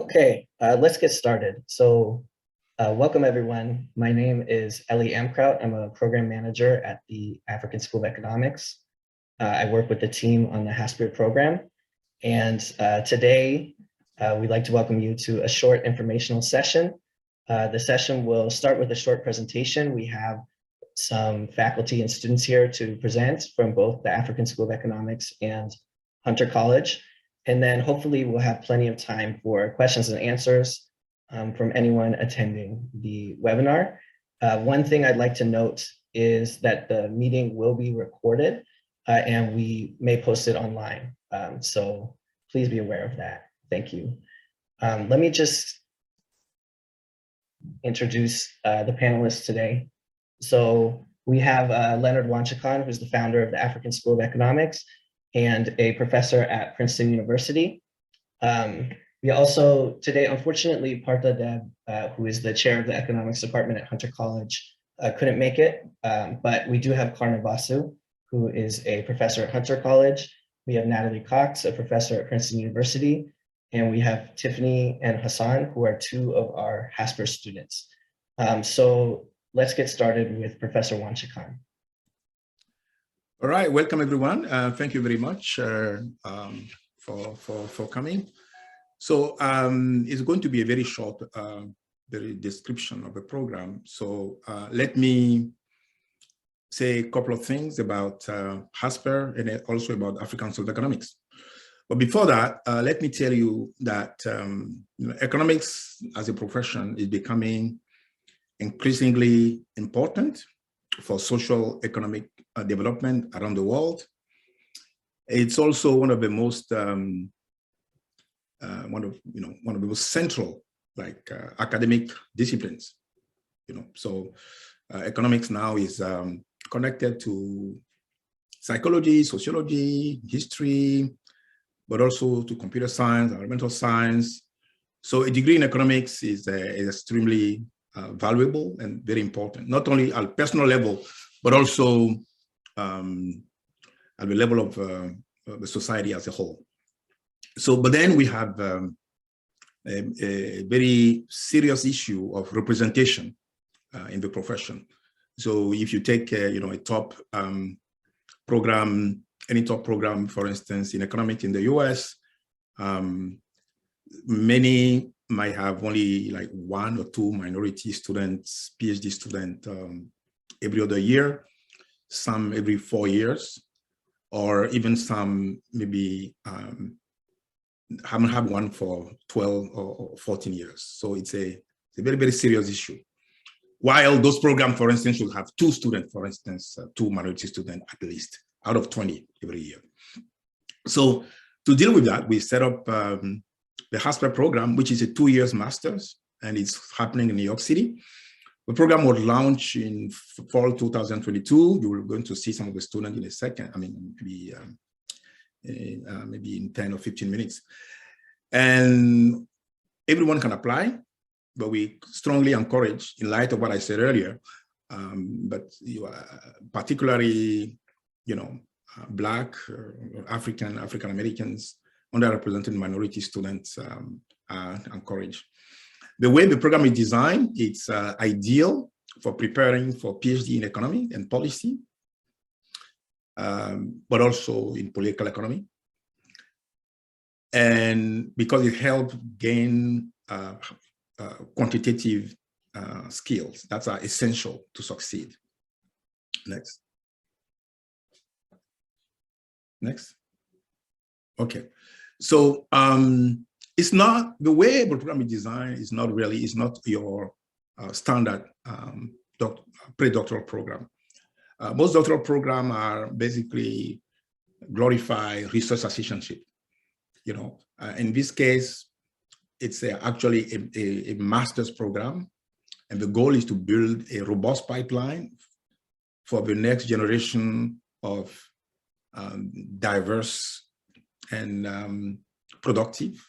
Okay, let's get started. So welcome everyone. My name is Ellie Amkraut. I'm a program manager at the African School of Economics. I work with the team on the HASPERE program. And today, we'd like to welcome you to a short informational session. The session will start with a short presentation. We have some faculty and students here to present from both the African School of Economics and Hunter College. And then hopefully we'll have plenty of time for questions and answers from anyone attending the webinar. One thing I'd like to note is that the meeting will be recorded and we may post it online. So please be aware of that. Thank you. Let me just introduce the panelists today. So we have Leonard Wanchakan, who's the founder of the African School of Economics and a professor at Princeton University. We also today, unfortunately, Partha Deb, who is the chair of the economics department at Hunter College, couldn't make it, but we do have Karna Basu, who is a professor at Hunter College. We have Natalie Cox, a professor at Princeton University, and we have Tiffany and Hassan, who are two of our HASPERE students. So let's get started with Professor Wanchakan. All right, welcome everyone. Thank you very much for coming. So it's going to be a very short description of the program. So let me say a couple of things about HASPERE and also about African School of Economics. But before that, let me tell you that economics as a profession is becoming increasingly important for social economic development around the world. It's also one of the most one of the most central academic disciplines. So economics now is connected to psychology, sociology, history, but also to computer science, environmental science. So a degree in economics is extremely valuable and very important, not only at a personal level, but also at the level of the society as a whole. So, but then we have a very serious issue of representation in the profession. So if you take a top program, any top program, for instance, in economics in the US, many might have only like 1 or 2 minority students, PhD student every other year, some every 4 years, or even some maybe haven't had one for 12 or 14 years. So it's a very, very serious issue. While those programs, for instance, should have 2 students, for instance, 2 minority students at least, out of 20 every year. So to deal with that, we set up the HASPERE program, which is a 2-year master's, and it's happening in New York City. The program was launched in fall 2022. You are going to see some of the students in a second. I mean, maybe in 10 or 15 minutes. And everyone can apply, but we strongly encourage, in light of what I said earlier, but particularly, Black, African Americans, underrepresented minority students are encouraged. The way the program is designed, it's ideal for preparing for PhD in economy and policy, but also in political economy. And because it helps gain quantitative skills that are essential to succeed. Next. Next. Okay. So it's not, the way the program is designed is not really, it's not your standard pre-doctoral program. Most doctoral programs are basically glorify research assistantship. In this case, it's actually a master's program, and the goal is to build a robust pipeline for the next generation of diverse and productive,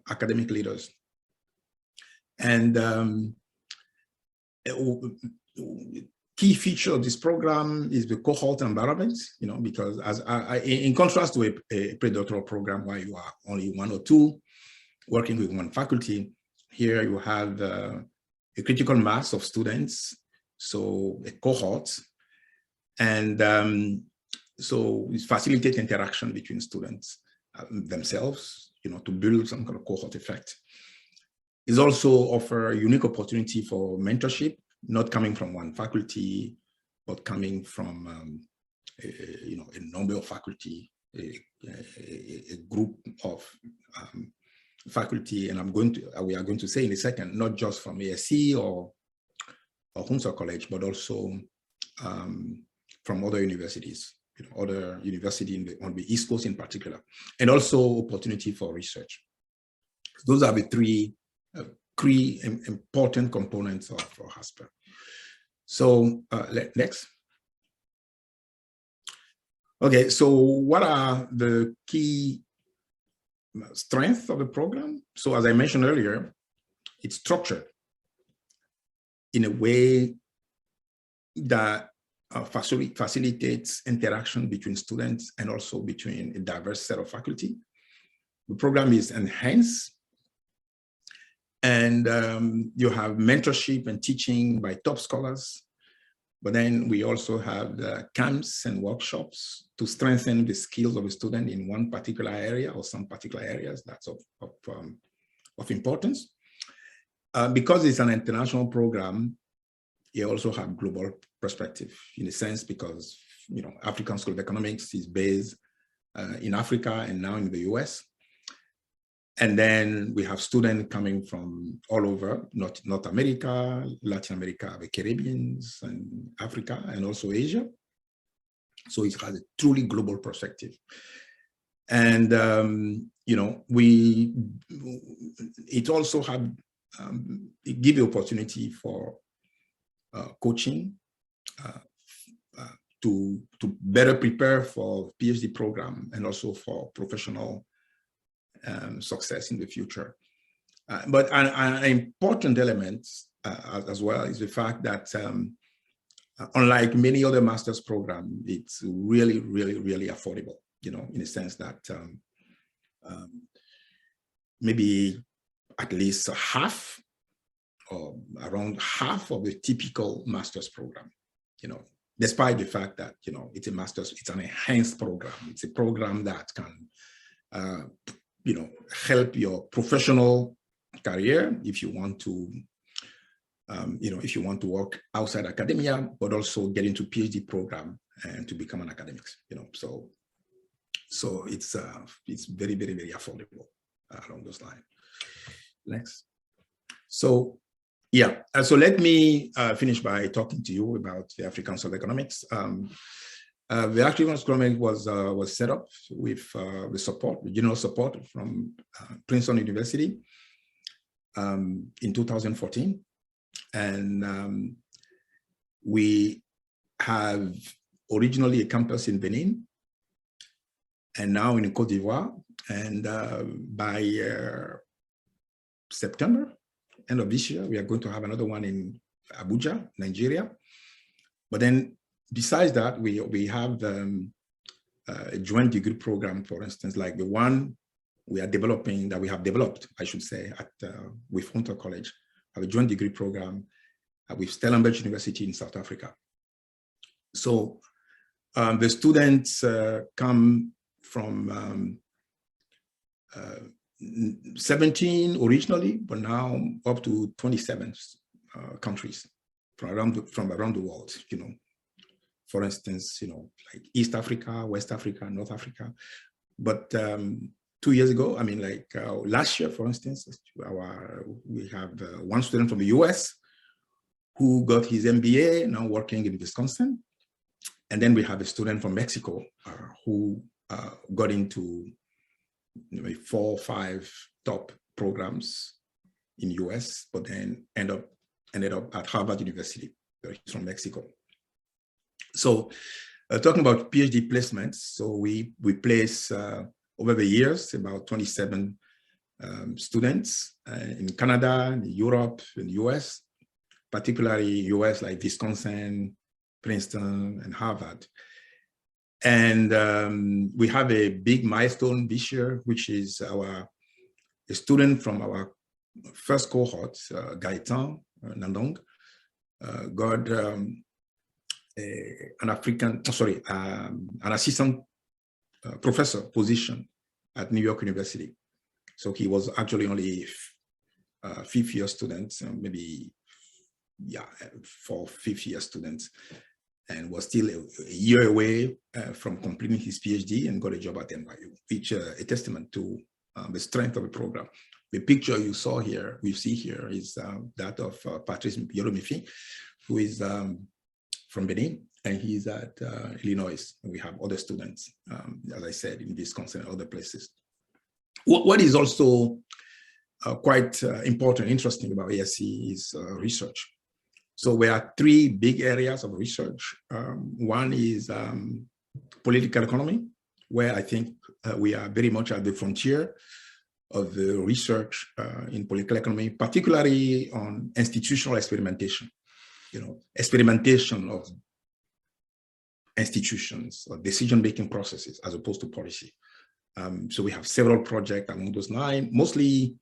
academic leaders. And key feature of this program is the cohort environment, because in contrast to a pre-doctoral program where you are only 1 or 2, working with one faculty. Here you have a critical mass of students, so a cohort, and so it facilitates interaction between students themselves, to build some kind of cohort effect. It also offers a unique opportunity for mentorship, not coming from one faculty, but coming from a number of faculty, a group of faculty, and we are going to say in a second, not just from ASC or Hunter College, but also from other universities, other universities on the East Coast in particular, and also opportunity for research. Those are the three important components of HASPERE. So next. Okay, so what are the key strengths of the program? So as I mentioned earlier, it's structured in a way that facilitates interaction between students and also between a diverse set of faculty. The program is enhanced, and you have mentorship and teaching by top scholars. But then we also have the camps and workshops to strengthen the skills of a student in one particular area or some particular areas that's of importance. Because it's an international program, you also have global perspective in a sense, because African School of Economics is based in Africa and now in the US. And then we have students coming from all over, North America, Latin America, the Caribbean, and Africa, and also Asia. So it has a truly global perspective. And, it also it gives the opportunity for coaching to better prepare for PhD program and also for professional success in the future. But an important element as well is the fact that unlike many other master's programs, it's really, really, really affordable, in a sense that maybe at least half or around half of the typical master's program, despite the fact that, it's a master's, it's an enhanced program. It's a program that can help your professional career if you want to, if you want to work outside academia, but also get into PhD program and to become an academic, so it's very, very, very affordable along those lines. Next. So yeah, so let me finish by talking to you about the African School of Economics. The African School of Economics was set up with the support, the general support from Princeton University in 2014. And we have originally a campus in Benin and now in Côte d'Ivoire. And by September, end of this year, we are going to have another one in Abuja, Nigeria. But then besides that, we have a joint degree program, for instance, like the one we are developing, that we have developed, I should say, with Hunter College, have a joint degree program with Stellenbosch University in South Africa. So the students come from 17 originally, but now up to 27 countries from around the world, For instance, like East Africa, West Africa, North Africa. But 2 years ago, last year, for instance, we have one student from the US who got his MBA, now working in Wisconsin. And then we have a student from Mexico who got into 4 or 5 top programs in US, but then ended up at Harvard University. He's from Mexico. So talking about PhD placements, so we place over the years about 27 students in Canada, in Europe, in the US, particularly US like Wisconsin, Princeton, and Harvard. And we have a big milestone this year, which is our a student from our first cohort, Gaetan Nandong, got an assistant professor position at New York University. So he was actually only a fifth-year student, maybe, yeah, for fifth-year students, and was still a year away from completing his PhD and got a job at NYU, which a testament to the strength of the program. The picture you saw here, we see here, is that of Patrice Yolomifi, who is from Benin, and he's at Illinois. And we have other students, as I said, in Wisconsin and other places. What is also quite important, interesting about ASC is research. So we have three big areas of research. One is political economy, where I think we are very much at the frontier of the research in political economy, particularly on institutional experimentation. Experimentation of institutions or decision-making processes as opposed to policy. So we have several projects along those lines, mostly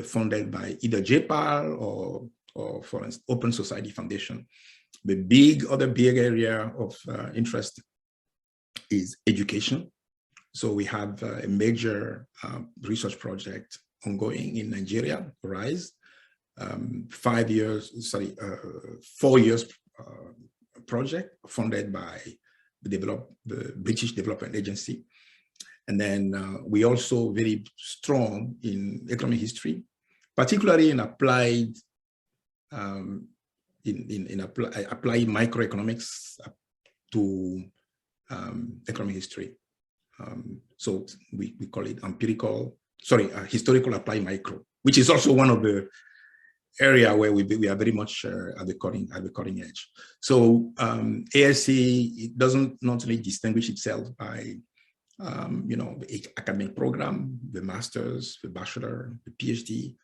funded by either JPAL or for instance, Open Society Foundation. The other big area of interest is education. So we have a major research project ongoing in Nigeria, RISE, 4 years project funded by the British Development Agency. And then we also very strong in economic history, particularly in applied applied microeconomics to economic history. So we call it historical applied micro, which is also one of the area where we are very much at the cutting edge. So ASC, it doesn't not only distinguish itself by the academic program, the master's, the bachelor, the PhD,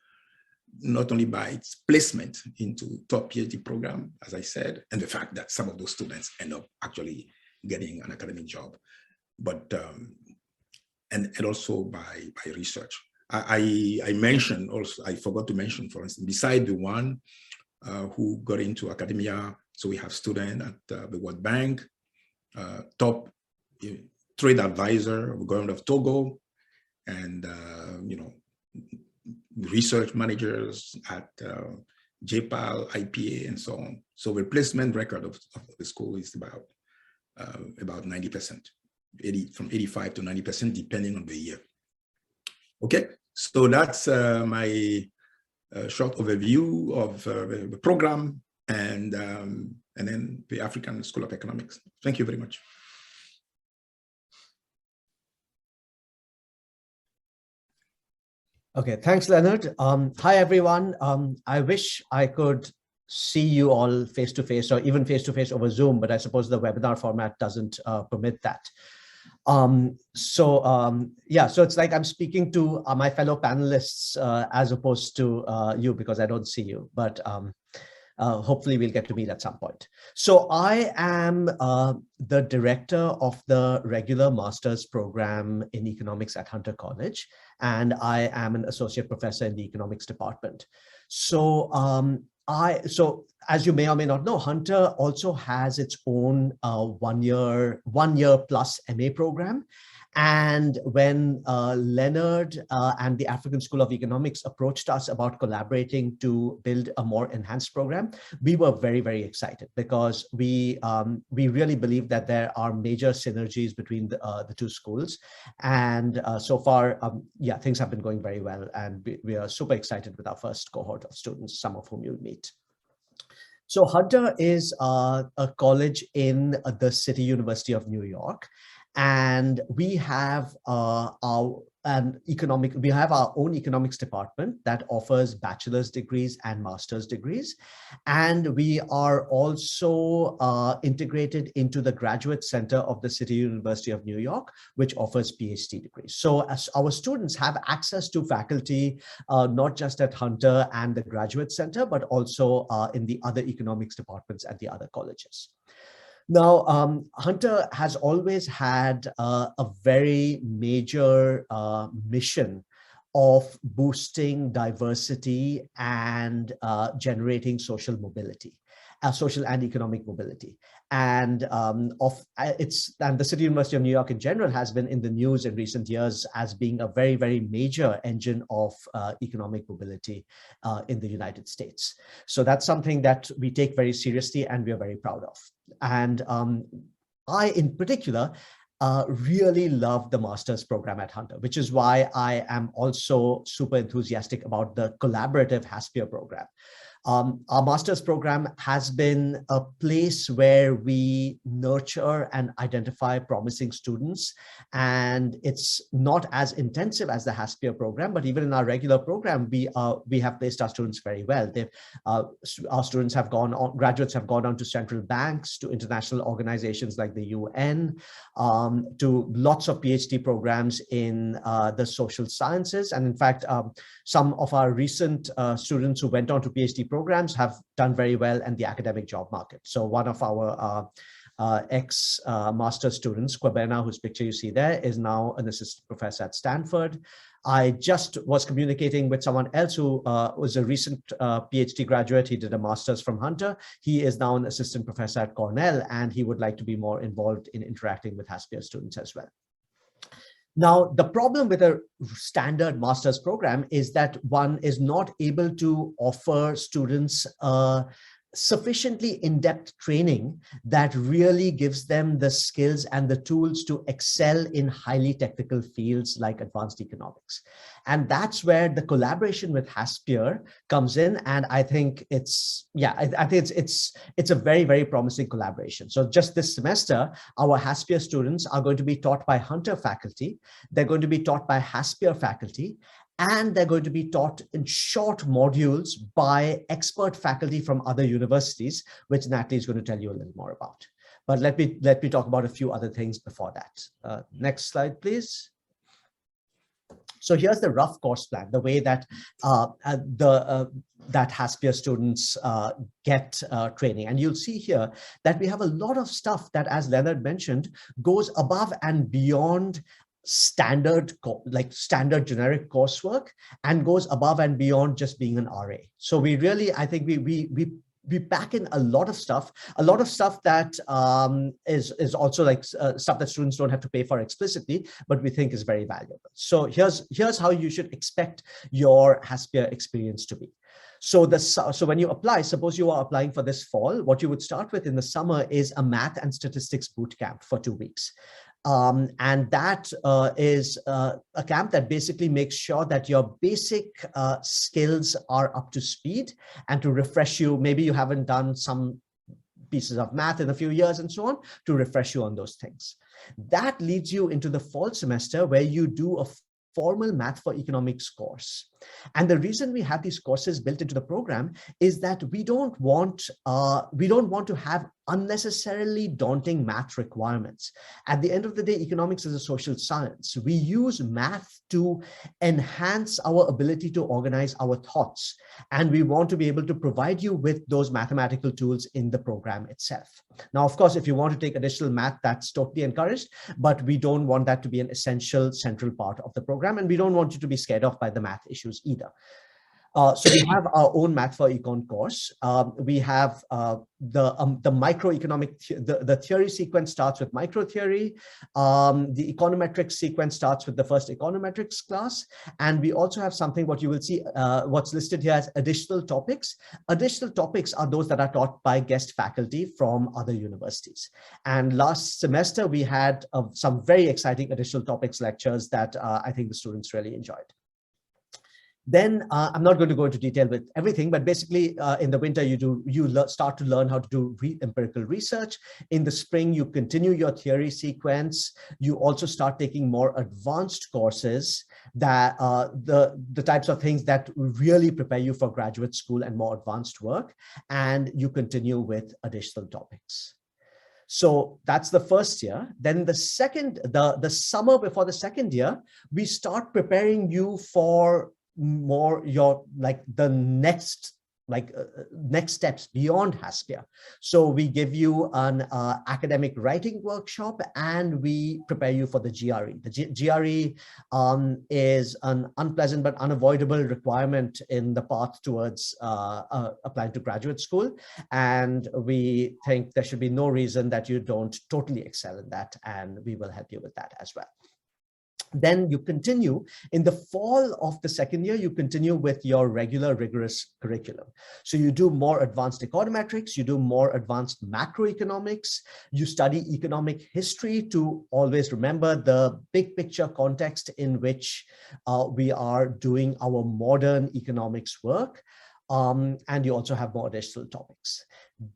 not only by its placement into top PhD program, as I said, and the fact that some of those students end up actually getting an academic job, but and also by research. I mentioned also, I forgot to mention, for instance, beside the one who got into academia, so we have students at the World Bank, top trade advisor of the government of Togo, and research managers at JPAL, IPA, and so on. So the placement record of the school is about 90%, from 85 to 90%, depending on the year. Okay, so that's my short overview of the program and then the African School of Economics. Thank you very much. Okay, thanks, Leonard. Hi, everyone. I wish I could see you all face-to-face or even face-to-face over Zoom, but I suppose the webinar format doesn't permit that. Yeah, so it's like I'm speaking to my fellow panelists as opposed to you, because I don't see you, but hopefully we'll get to meet at some point. So I am the director of the regular master's program in economics at Hunter College, and I am an associate professor in the economics department. So so as you may or may not know, Hunter also has its own one year plus MA program. And when Leonard and the African School of Economics approached us about collaborating to build a more enhanced program, we were very, very excited, because we really believe that there are major synergies between the two schools. And so far, yeah, things have been going very well. And we are super excited with our first cohort of students, some of whom you'll meet. So Hunter is a college in the City University of New York. And we have our own economics department that offers bachelor's degrees and master's degrees. And we are also integrated into the Graduate Center of the City University of New York, which offers PhD degrees. So as our students have access to faculty, not just at Hunter and the Graduate Center, but also in the other economics departments at the other colleges. Now, Hunter has always had a very major mission of boosting diversity and generating social mobility, social and economic mobility. And the City University of New York in general has been in the news in recent years as being a very, very major engine of economic mobility in the United States. So that's something that we take very seriously and we are very proud of. And I, in particular, really love the master's program at Hunter, which is why I am also super enthusiastic about the collaborative HASPERE program. Our master's program has been a place where we nurture and identify promising students, and it's not as intensive as the HASPERE program, but even in our regular program, we have placed our students very well. Our students have gone on, graduates have gone on to central banks, to international organizations like the UN, to lots of PhD programs in the social sciences. And in fact, some of our recent students who went on to PhD programs have done very well in the academic job market. So one of our ex-master students, Kwabena, whose picture you see there, is now an assistant professor at Stanford. I just was communicating with someone else who was a recent PhD graduate. He did a master's from Hunter. He is now an assistant professor at Cornell, and he would like to be more involved in interacting with HASPERE students as well. Now, the problem with a standard master's program is that one is not able to offer students sufficiently in-depth training that really gives them the skills and the tools to excel in highly technical fields like advanced economics. And that's where the collaboration with HASPERE comes in. And I think it's a very, very promising collaboration. So just this semester, our HASPERE students are going to be taught by Hunter faculty. They're going to be taught by HASPERE faculty. And they're going to be taught in short modules by expert faculty from other universities, which Natalie is going to tell you a little more about. But let me talk about a few other things before that. Next slide, please. So here's the rough course plan, the way that that HASPERE students get training. And you'll see here that we have a lot of stuff that, as Leonard mentioned, goes above and beyond standard generic coursework and goes above and beyond just being an RA. So we really, I think we pack in a lot of stuff that is also like stuff that students don't have to pay for explicitly, but we think is very valuable. So here's how you should expect your HASPERE experience to be. So when you apply, suppose you are applying for this fall, what you would start with in the summer is a math and statistics boot camp for 2 weeks. And that is a camp that basically makes sure that your basic skills are up to speed, and to refresh you, maybe you haven't done some pieces of math in a few years and so on, to refresh you on those things. That leads you into the fall semester where you do a formal math for economics course. And the reason we have these courses built into the program is that we don't want to have unnecessarily daunting math requirements. At the end of the day, economics is a social science. We use math to enhance our ability to organize our thoughts. And we want to be able to provide you with those mathematical tools in the program itself. Now, of course, if you want to take additional math, that's totally encouraged, but we don't want that to be an essential central part of the program. And we don't want you to be scared off by the math issues either. So we have our own Math for Econ course. We have the microeconomic, the theory sequence starts with micro theory. The econometrics sequence starts with the first econometrics class. And we also have something, what you will see, what's listed here as additional topics. Additional topics are those that are taught by guest faculty from other universities. And last semester, we had some very exciting additional topics lectures that I think the students really enjoyed. Then I'm not going to go into detail with everything, but basically in the winter, you start to learn how to do empirical research. In the spring, you continue your theory sequence. You also start taking more advanced courses, that the types of things that really prepare you for graduate school and more advanced work. And you continue with additional topics. So that's the first year. Then the the summer before the second year, we start preparing you for more the next next steps beyond HASPERE. So we give you an academic writing workshop, and we prepare you for the GRE. The GRE is an unpleasant but unavoidable requirement in the path towards applying to graduate school. And we think there should be no reason that you don't totally excel in that, and we will help you with that as well. Then you continue in the fall of the second year, you continue with your regular rigorous curriculum. So you do more advanced econometrics, you do more advanced macroeconomics, you study economic history to always remember the big picture context in which we are doing our modern economics work. And you also have more additional topics.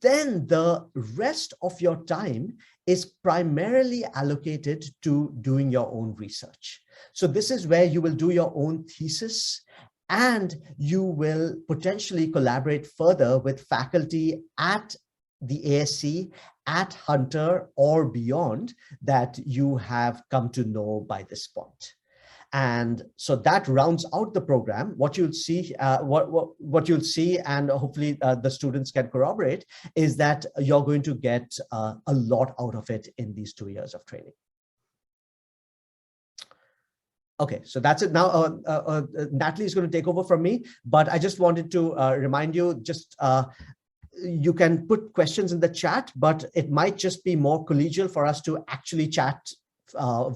Then the rest of your time is primarily allocated to doing your own research. So this is where you will do your own thesis, and you will potentially collaborate further with faculty at the ASC, at Hunter, or beyond that you have come to know by this point. And so that rounds out the program. What you'll see, what you'll see, and hopefully the students can corroborate, is that you're going to get a lot out of it in these 2 years of training. Okay, so that's it. Now, Natalie is going to take over from me, but I just wanted to remind you, you can put questions in the chat, but it might just be more collegial for us to actually chat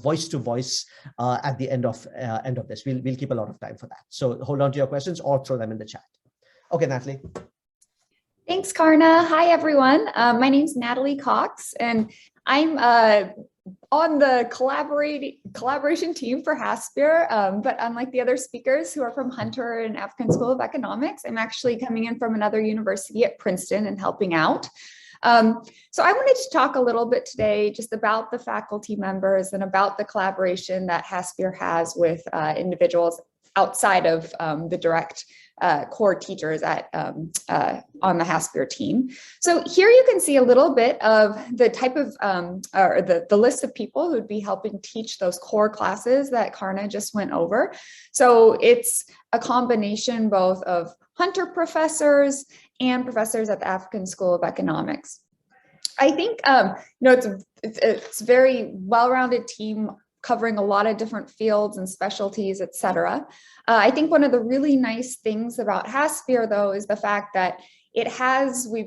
voice to voice at the end of this. We'll keep a lot of time for that. So hold on to your questions or throw them in the chat. Okay, Natalie. Thanks, Karna. Hi, everyone. My name's Natalie Cox, and I'm on the collaboration team for HASPERE, but unlike the other speakers who are from Hunter and African School of Economics, I'm actually coming in from another university at Princeton and helping out. So I wanted to talk a little bit today just about the faculty members and about the collaboration that HASPERE has with individuals outside of the direct core teachers at on the HASPERE team. So here you can see a little bit of the type of or the list of people who'd be helping teach those core classes that Karna just went over. So it's a combination both of Hunter professors and professors at the African School of Economics. I think it's a very well-rounded team covering a lot of different fields and specialties, et cetera. I think one of the really nice things about HASPERE, though, is the fact that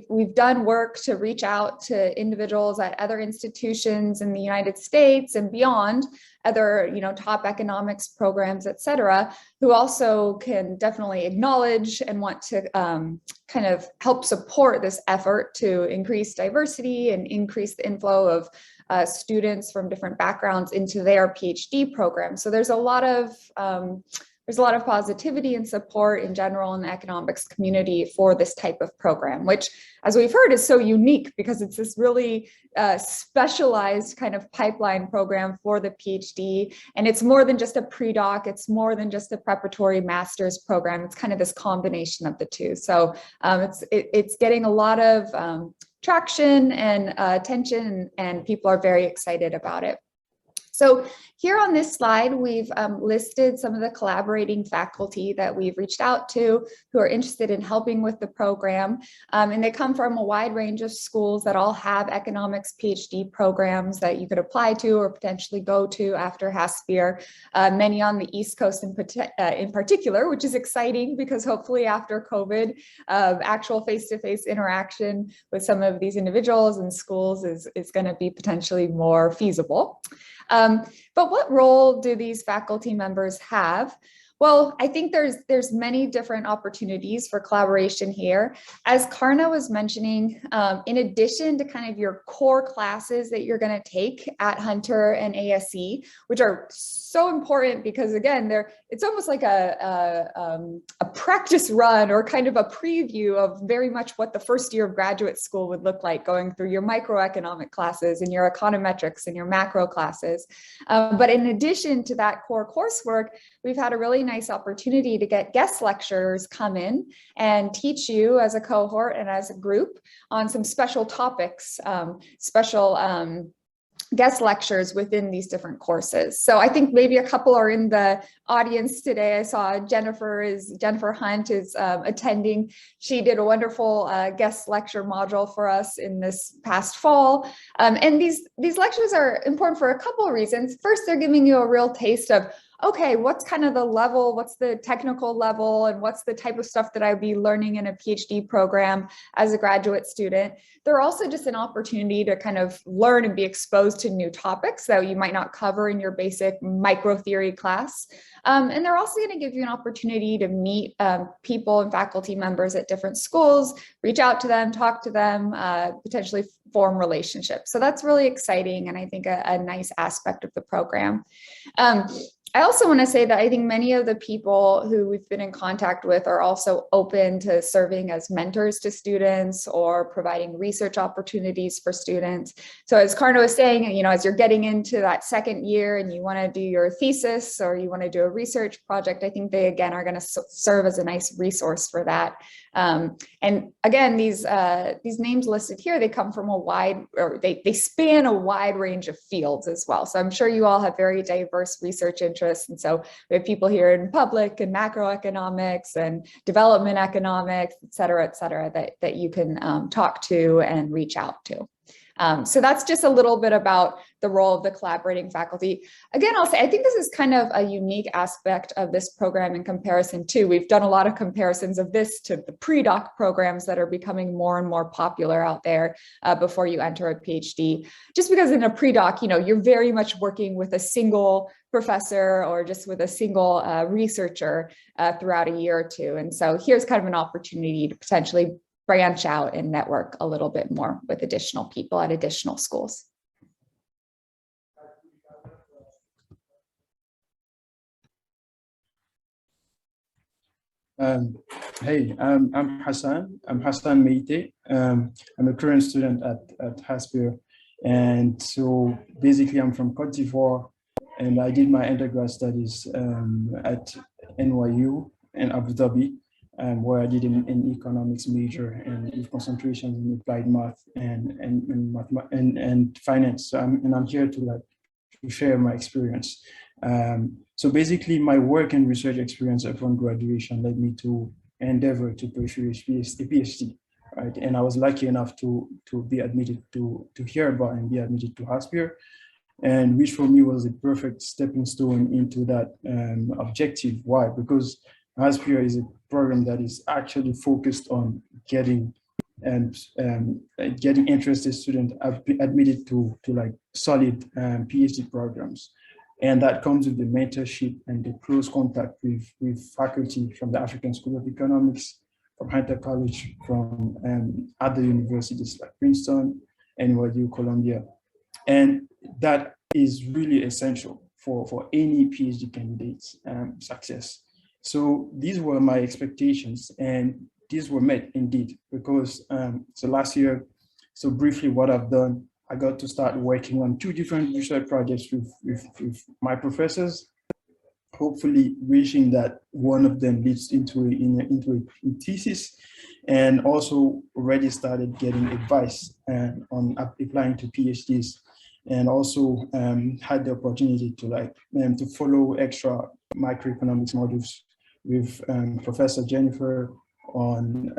we've done work to reach out to individuals at other institutions in the United States and beyond, other top economics programs, et cetera, who also can definitely acknowledge and want to kind of help support this effort to increase diversity and increase the inflow of students from different backgrounds into their PhD program. So there's a lot of positivity and support in general in the economics community for this type of program, which, as we've heard, is so unique because it's this really specialized kind of pipeline program for the PhD. And it's more than just a pre-doc, it's more than just a preparatory master's program. It's kind of this combination of the two. So it's getting a lot of traction and attention, and people are very excited about it. So here on this slide, we've listed some of the collaborating faculty that we've reached out to who are interested in helping with the program. And they come from a wide range of schools that all have economics PhD programs that you could apply to or potentially go to after HASPERE, many on the East Coast in particular, which is exciting because hopefully after COVID, actual face-to-face interaction with some of these individuals and schools is going to be potentially more feasible. But what role do these faculty members have? Well, I think there's many different opportunities for collaboration here. As Karna was mentioning, in addition to kind of your core classes that you're going to take at Hunter and ASE, which are so important because again, it's almost like a practice run or kind of a preview of very much what the first year of graduate school would look like, going through your microeconomic classes and your econometrics and your macro classes. But in addition to that core coursework, we've had a really nice opportunity to get guest lecturers come in and teach you as a cohort and as a group on some special topics, special guest lectures within these different courses. So I think maybe a couple are in the audience today. I saw Jennifer Hunt is attending. She did a wonderful guest lecture module for us in this past fall. And these lectures are important for a couple of reasons. First, they're giving you a real taste of, okay, what's kind of the level, what's the technical level, and what's the type of stuff that I'd be learning in a PhD program as a graduate student. They're also just an opportunity to kind of learn and be exposed to new topics that you might not cover in your basic micro theory class. And they're also going to give you an opportunity to meet people and faculty members at different schools, reach out to them, talk to them, potentially form relationships. So that's really exciting, and I think a nice aspect of the program. I also want to say that I think many of the people who we've been in contact with are also open to serving as mentors to students or providing research opportunities for students. So as Karna was saying, you know, as you're getting into that second year and you want to do your thesis or you want to do a research project, I think they again are going to serve as a nice resource for that. And again, these names listed here, they come from a wide, or they span a wide range of fields as well. So I'm sure you all have very diverse research interests. And so we have people here in public and macroeconomics and development economics, et cetera, that you can talk to and reach out to. So that's just a little bit about the role of the collaborating faculty. Again, I'll say, I think this is kind of a unique aspect of this program in comparison to, we've done a lot of comparisons of this to the pre-doc programs that are becoming more and more popular out there before you enter a PhD. Just because in a pre-doc, you know, you're very much working with a single professor or just with a single researcher throughout a year or two. And so here's kind of an opportunity to potentially branch out and network a little bit more with additional people at additional schools. Hey, I'm Hassan. I'm Hassan Meite. I'm a current student at HASPERE. And so basically I'm from Côte d'Ivoire, and I did my undergrad studies at NYU in Abu Dhabi, where I did an economics major and with concentration in applied math and finance. So I'm here to share my experience. So basically, my work and research experience upon graduation led me to endeavor to pursue a PhD, right? And I was lucky enough to be admitted to hear about and be admitted to HASPERE, and which for me was a perfect stepping stone into that objective. Why? Because HASPERE is a program that is actually focused on getting interested students admitted to like solid PhD programs. And that comes with the mentorship and the close contact with faculty from the African School of Economics, from Hunter College, from other universities like Princeton, NYU, Columbia. And that is really essential for any PhD candidate's success. So these were my expectations, and these were met indeed, because so last year, so briefly what I've done, I got to start working on 2 different research projects with my professors, hopefully wishing that one of them leads into a thesis, and also already started getting advice on applying to PhDs, and also had the opportunity to to follow extra microeconomics modules with Professor Jennifer on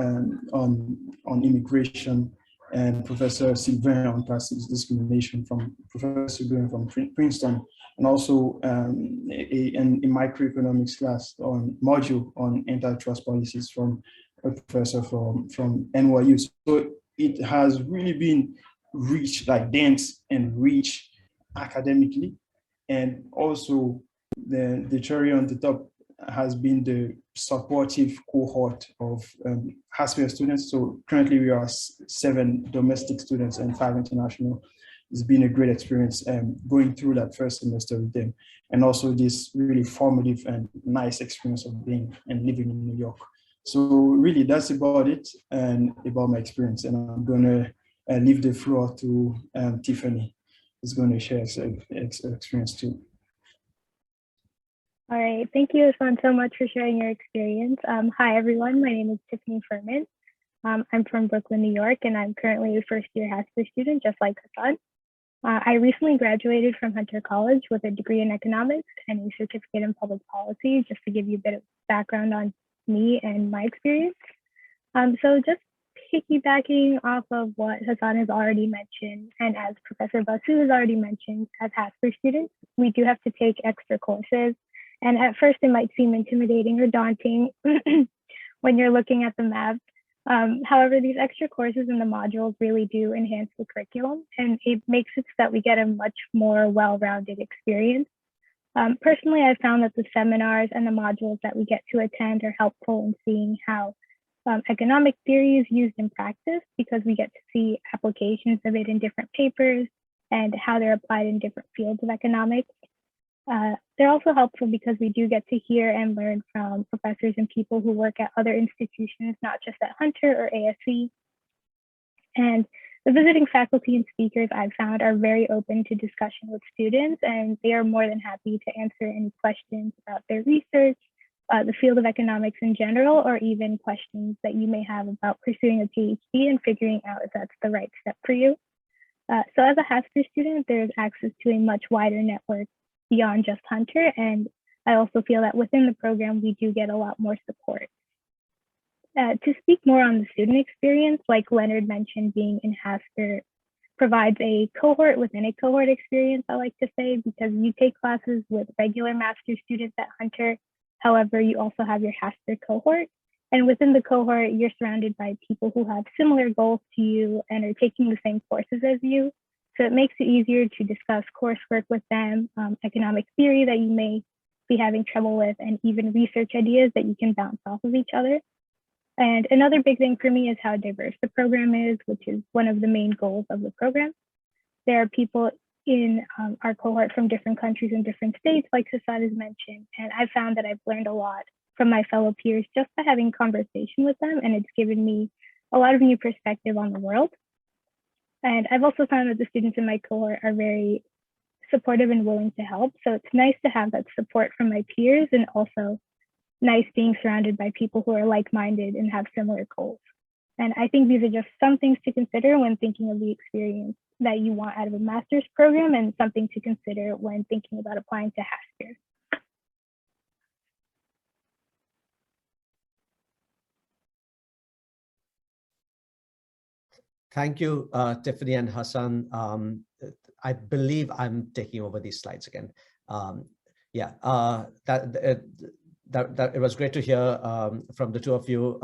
immigration, and Professor Sylvain on class discrimination from Professor Sylvain from Princeton, and also a microeconomics class on module on antitrust policies from a professor from NYU. So it has really been rich, like dense and rich academically, and also the cherry on the top has been the supportive cohort of HASPERE students. So currently we are 7 domestic students and 5 international. It's been a great experience going through that first semester with them, and also this really formative and nice experience of being and living in New York. So really that's about it and about my experience. And I'm gonna leave the floor to Tiffany, who's gonna share her experience too. All right, thank you, Hassan, so much for sharing your experience. Hi, everyone. My name is Tiffany Furman. I'm from Brooklyn, New York, and I'm currently a first-year HASPERE student, just like Hassan. I recently graduated from Hunter College with a degree in economics and a certificate in public policy, just to give you a bit of background on me and my experience. So just piggybacking off of what Hassan has already mentioned, and as Professor Basu has already mentioned, as HASPERE students, we do have to take extra courses. And at first it might seem intimidating or daunting when you're looking at the map. However, these extra courses in the modules really do enhance the curriculum, and it makes it so that we get a much more well-rounded experience. Personally, I found that the seminars and the modules that we get to attend are helpful in seeing how economic theory is used in practice, because we get to see applications of it in different papers and how they're applied in different fields of economics. They're also helpful because we do get to hear and learn from professors and people who work at other institutions, not just at Hunter or ASC. And the visiting faculty and speakers I've found are very open to discussion with students, and they are more than happy to answer any questions about their research, the field of economics in general, or even questions that you may have about pursuing a PhD and figuring out if that's the right step for you. So as a HASPERE student, there's access to a much wider network beyond just Hunter, and I also feel that within the program, we do get a lot more support. To speak more on the student experience, like Leonard mentioned, being in HASPERE provides a cohort within a cohort experience, I like to say, because you take classes with regular master's students at Hunter. However, you also have your HASPERE cohort. And within the cohort, you're surrounded by people who have similar goals to you and are taking the same courses as you. So it makes it easier to discuss coursework with them, economic theory that you may be having trouble with, and even research ideas that you can bounce off of each other. And another big thing for me is how diverse the program is, which is one of the main goals of the program. There are people in our cohort from different countries and different states, like Hassan has mentioned, and I've found that I've learned a lot from my fellow peers just by having conversation with them, and it's given me a lot of new perspective on the world. And I've also found that the students in my cohort are very supportive and willing to help. So it's nice to have that support from my peers, and also nice being surrounded by people who are like-minded and have similar goals. And I think these are just some things to consider when thinking of the experience that you want out of a master's program, and something to consider when thinking about applying to HASPERE. Thank you, Tiffany and Hassan. I believe I'm taking over these slides again. It was great to hear from the two of you.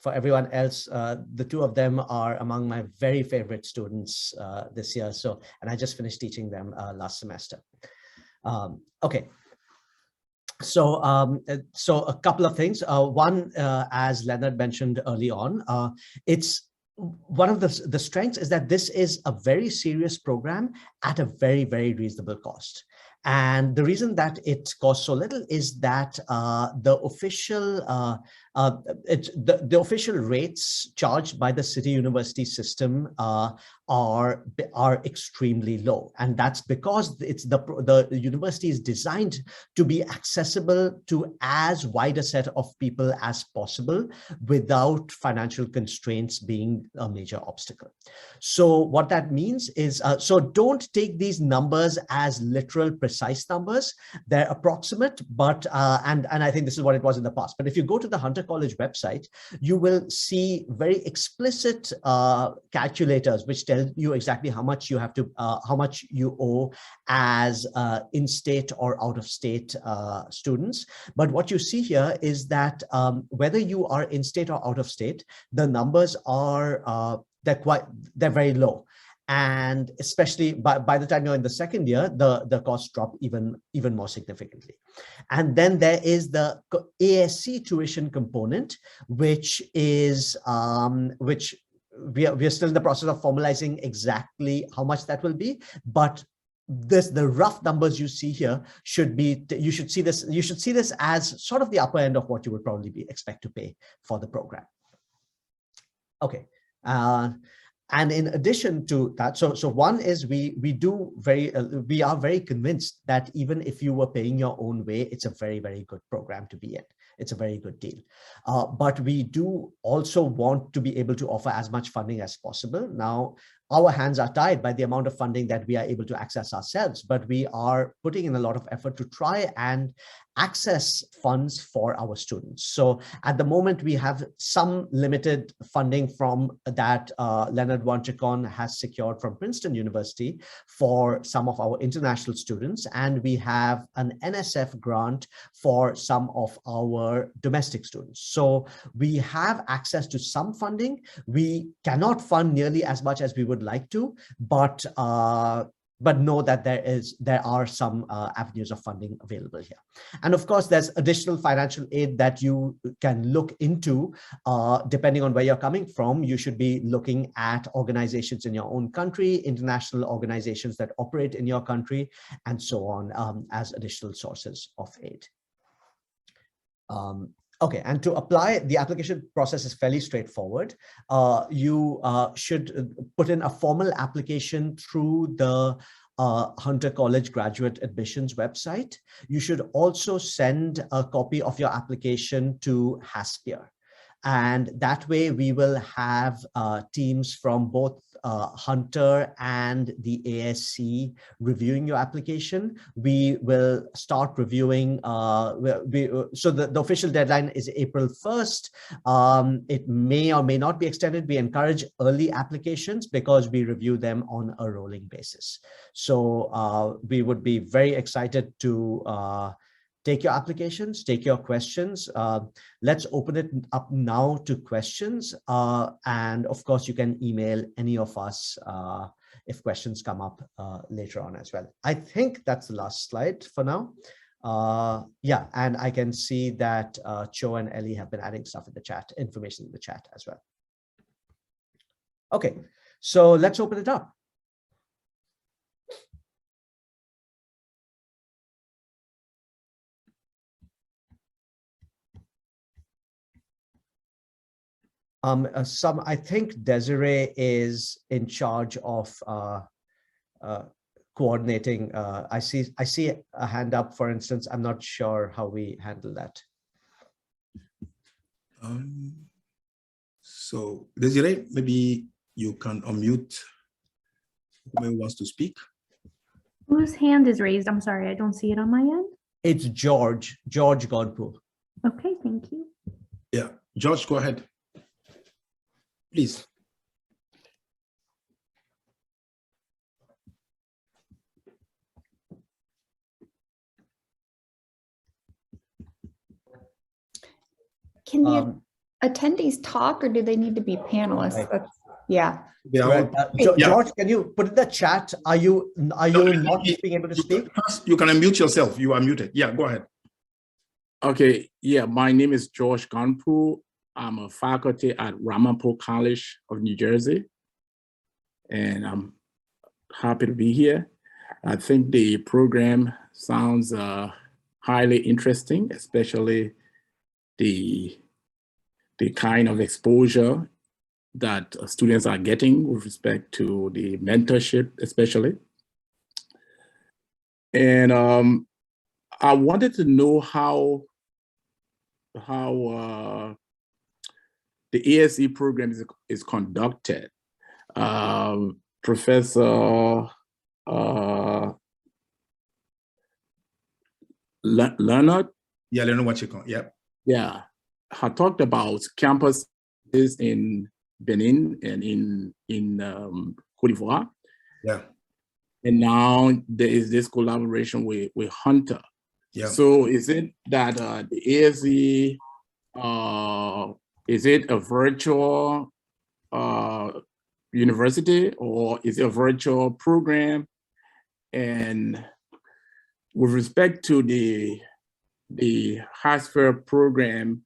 For everyone else, the two of them are among my very favorite students this year. And I just finished teaching them last semester. Okay. So a couple of things. One, as Leonard mentioned early on, it's one of the strengths is that this is a very serious program at a very, very reasonable cost. And the reason that it costs so little is that the official rates charged by the city university system are extremely low, and that's because it's the university is designed to be accessible to as wide a set of people as possible without financial constraints being a major obstacle. So what that means is, so don't take these numbers as literal precise numbers. They're approximate, but and I think this is what it was in the past. But if you go to the Hunter College website, you will see very explicit calculators which tell you exactly how much you have to, how much you owe as in-state or out-of-state students. But what you see here is that whether you are in-state or out-of-state, the numbers are they're very low. And especially by the time you're in the second year, the costs drop even more significantly. And then there is the ASC tuition component, which is which we are still in the process of formalizing exactly how much that will be, but the rough numbers you see here should be, you should see this as sort of the upper end of what you would probably expect to pay for the program. Okay. And in addition to that, so one is we are very convinced that even if you were paying your own way, it's a very, very good program to be in. It's a very good deal. But we do also want to be able to offer as much funding as possible. Now, our hands are tied by the amount of funding that we are able to access ourselves, but we are putting in a lot of effort to try and access funds for our students. So at the moment, we have some limited funding from that Leonard Wanchicon has secured from Princeton University for some of our international students. And we have an NSF grant for some of our domestic students. So we have access to some funding. We cannot fund nearly as much as we would like to, but know that there are some avenues of funding available here. And of course, there's additional financial aid that you can look into depending on where you're coming from. You should be looking at organizations in your own country, international organizations that operate in your country, and so on as additional sources of aid. Okay, and to apply, the application process is fairly straightforward. You should put in a formal application through the Hunter College Graduate Admissions website. You should also send a copy of your application to HASPERE. And that way we will have teams from both Hunter and the ASC reviewing your application. We will start reviewing, so the official deadline is April 1st. It may or may not be extended. We encourage early applications because we review them on a rolling basis. So we would be very excited to take your applications, take your questions. Let's open it up now to questions. And of course, you can email any of us if questions come up later on as well. I think that's the last slide for now. Yeah, and I can see that Cho and Ellie have been adding stuff in the chat, information in the chat as well. Okay, so let's open it up. I think Desiree is in charge of coordinating. I see a hand up, for instance. I'm not sure how we handle that. So Desiree, maybe you can unmute whoever wants to speak. Whose hand is raised? I'm sorry, I don't see it on my end. It's George Godpool. Okay, thank you. Yeah, George, go ahead, please. Can the attendees talk, or do they need to be panelists? Right. Yeah. Right. George, can you put in the chat? Are you not being able to speak? You can unmute yourself. You are muted. Yeah, go ahead. Okay. Yeah, my name is George Ganpu. I'm a faculty at Ramapo College of New Jersey, and I'm happy to be here. I think the program sounds highly interesting, especially the kind of exposure that students are getting with respect to the mentorship, especially. And I wanted to know how the ASE program is conducted. Professor Leonard? Yeah, Leonard Wanchicon, yeah. Yeah, I talked about campuses in Benin and in Cote d'Ivoire. Yeah. And now there is this collaboration with Hunter. Yeah. So is it that the ASE, is it a virtual university, or is it a virtual program? And with respect to the HASPERE program,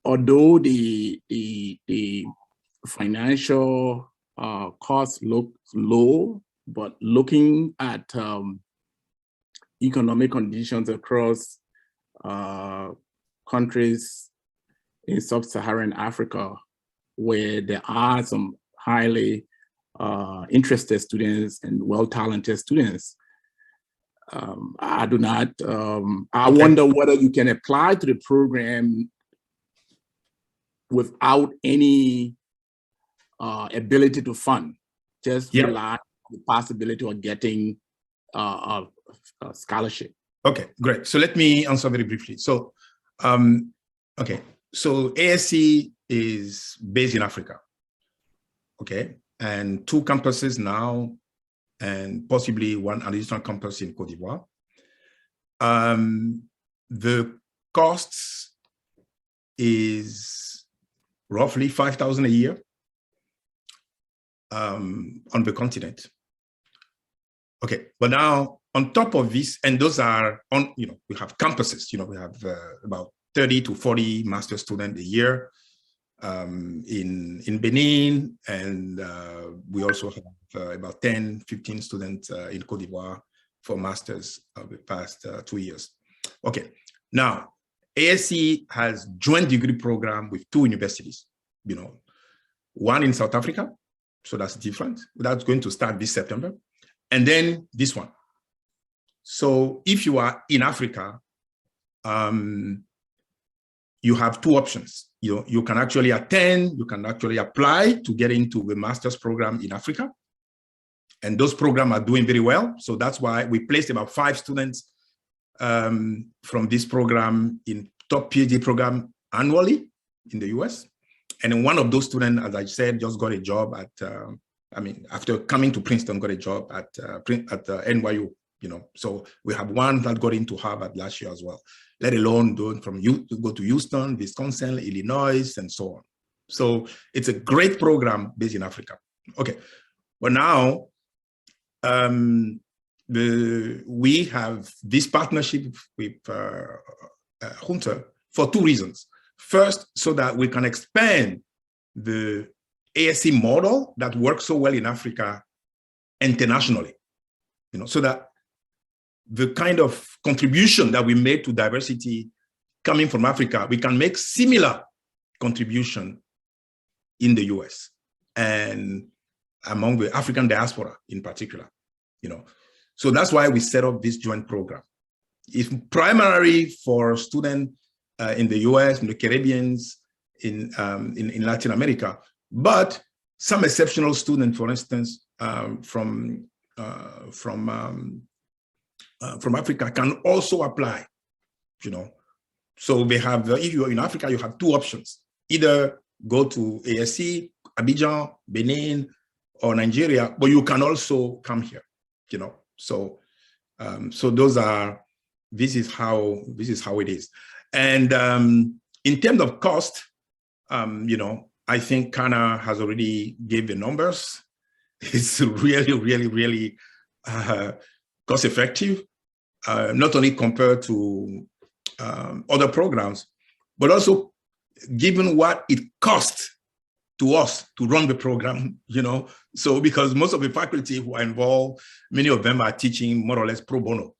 although the financial costs look low, but looking at economic conditions across countries in sub-Saharan Africa, where there are some highly interested students and well-talented students, I wonder whether you can apply to the program without any ability to fund, just Yep. rely on the possibility of getting a scholarship. Okay, great. So let me answer very briefly. So, okay, so ASC is based in Africa, okay, and 2 campuses now, and possibly 1 additional campus in Cote d'Ivoire. The costs is roughly 5,000 a year on the continent. Okay, but now on top of this, and those are on, we have campuses, we have about 30 to 40 master students a year in Benin, and we also have about 10, 15 students in Cote d'Ivoire for masters of the past 2 years. Okay, now ASC has joint degree program with 2 universities, one in South Africa, so that's different. That's going to start this September. And then this one. So if you are in Africa, you have 2 options. You can actually attend, you can actually apply to get into the master's program in Africa. And those programs are doing very well. So that's why we placed about 5 students from this program in top PhD program annually in the US. And then one of those students, as I said, just got a job at, after coming to Princeton, got a job at NYU, So we have one that got into Harvard last year as well, let alone going from go to Houston, Wisconsin, Illinois, and so on. So it's a great program based in Africa. Okay, but now we have this partnership with Hunter for 2 reasons. First, so that we can expand the ASC model that works so well in Africa internationally, so that the kind of contribution that we made to diversity coming from Africa, we can make similar contribution in the US and among the African diaspora in particular, So that's why we set up this joint program. It's primarily for students in the US, in the Caribbean, in Latin America, but some exceptional students, for instance, from Africa can also apply, So they have, if you're in Africa, you have 2 options: either go to ASC, Abidjan, Benin, or Nigeria, but you can also come here, So, so this is how it is. And in terms of cost, I think Kana has already gave the numbers. It's really, really, really cost effective, not only compared to other programs, but also given what it costs to us to run the program, So because most of the faculty who are involved, many of them are teaching more or less pro bono,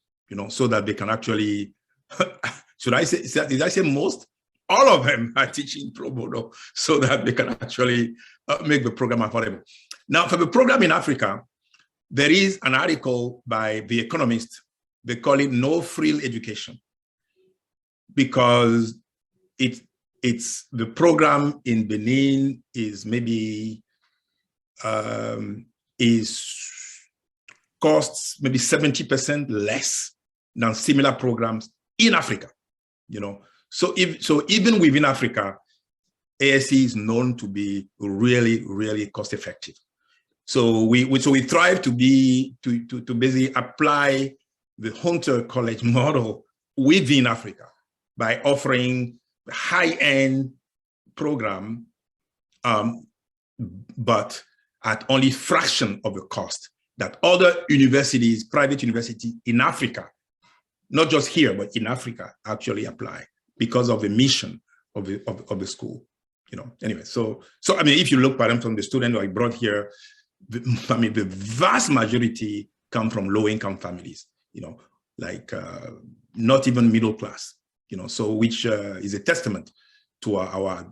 so that they can actually, did I say most? All of them are teaching pro bono so that they can actually make the program affordable. Now, for the program in Africa, there is an article by The Economist. They call it No Frill Education, because it's the program in Benin is maybe costs maybe 70% less than similar programs in Africa, So even within Africa, ASC is known to be really, really cost effective. So we strive to basically apply the Hunter College model within Africa by offering a high-end program, but at only fraction of the cost that other universities, private universities in Africa, not just here, but in Africa, actually apply because of the mission of the school. Anyway, so if you look, for example, from the student I brought here, the vast majority come from low-income families, like not even middle class, so which is a testament to our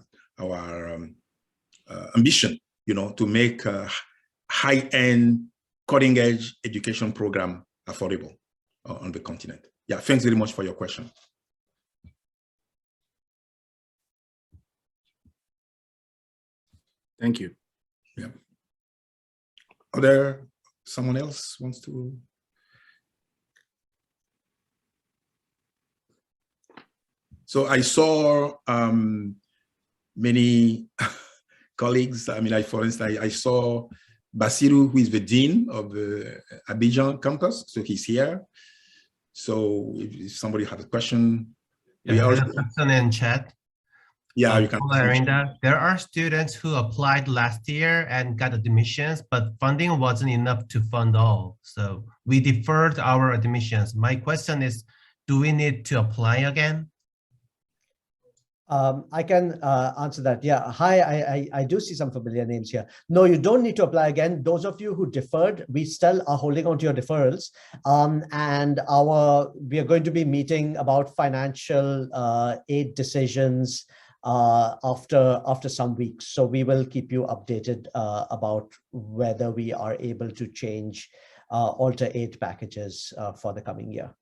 ambition, to make a high-end, cutting-edge education program affordable on the continent. Yeah, thanks very much for your question. Thank you. Yeah. Are there someone else wants to? So I saw many colleagues. I mean, like for instance, I saw Basiru, who is the dean of the Abidjan campus. So he's here. So if somebody has a question, we Yeah, also, there's a question in chat. yeah, you can. There are students who applied last year and got admissions, but funding wasn't enough to fund all. So we deferred our admissions. My question is, do we need to apply again? I can answer that. Yeah. Hi, I do see some familiar names here. No, you don't need to apply again. Those of you who deferred, we still are holding on to your deferrals. And we are going to be meeting about financial aid decisions after some weeks. So we will keep you updated about whether we are able to change alter aid packages for the coming year.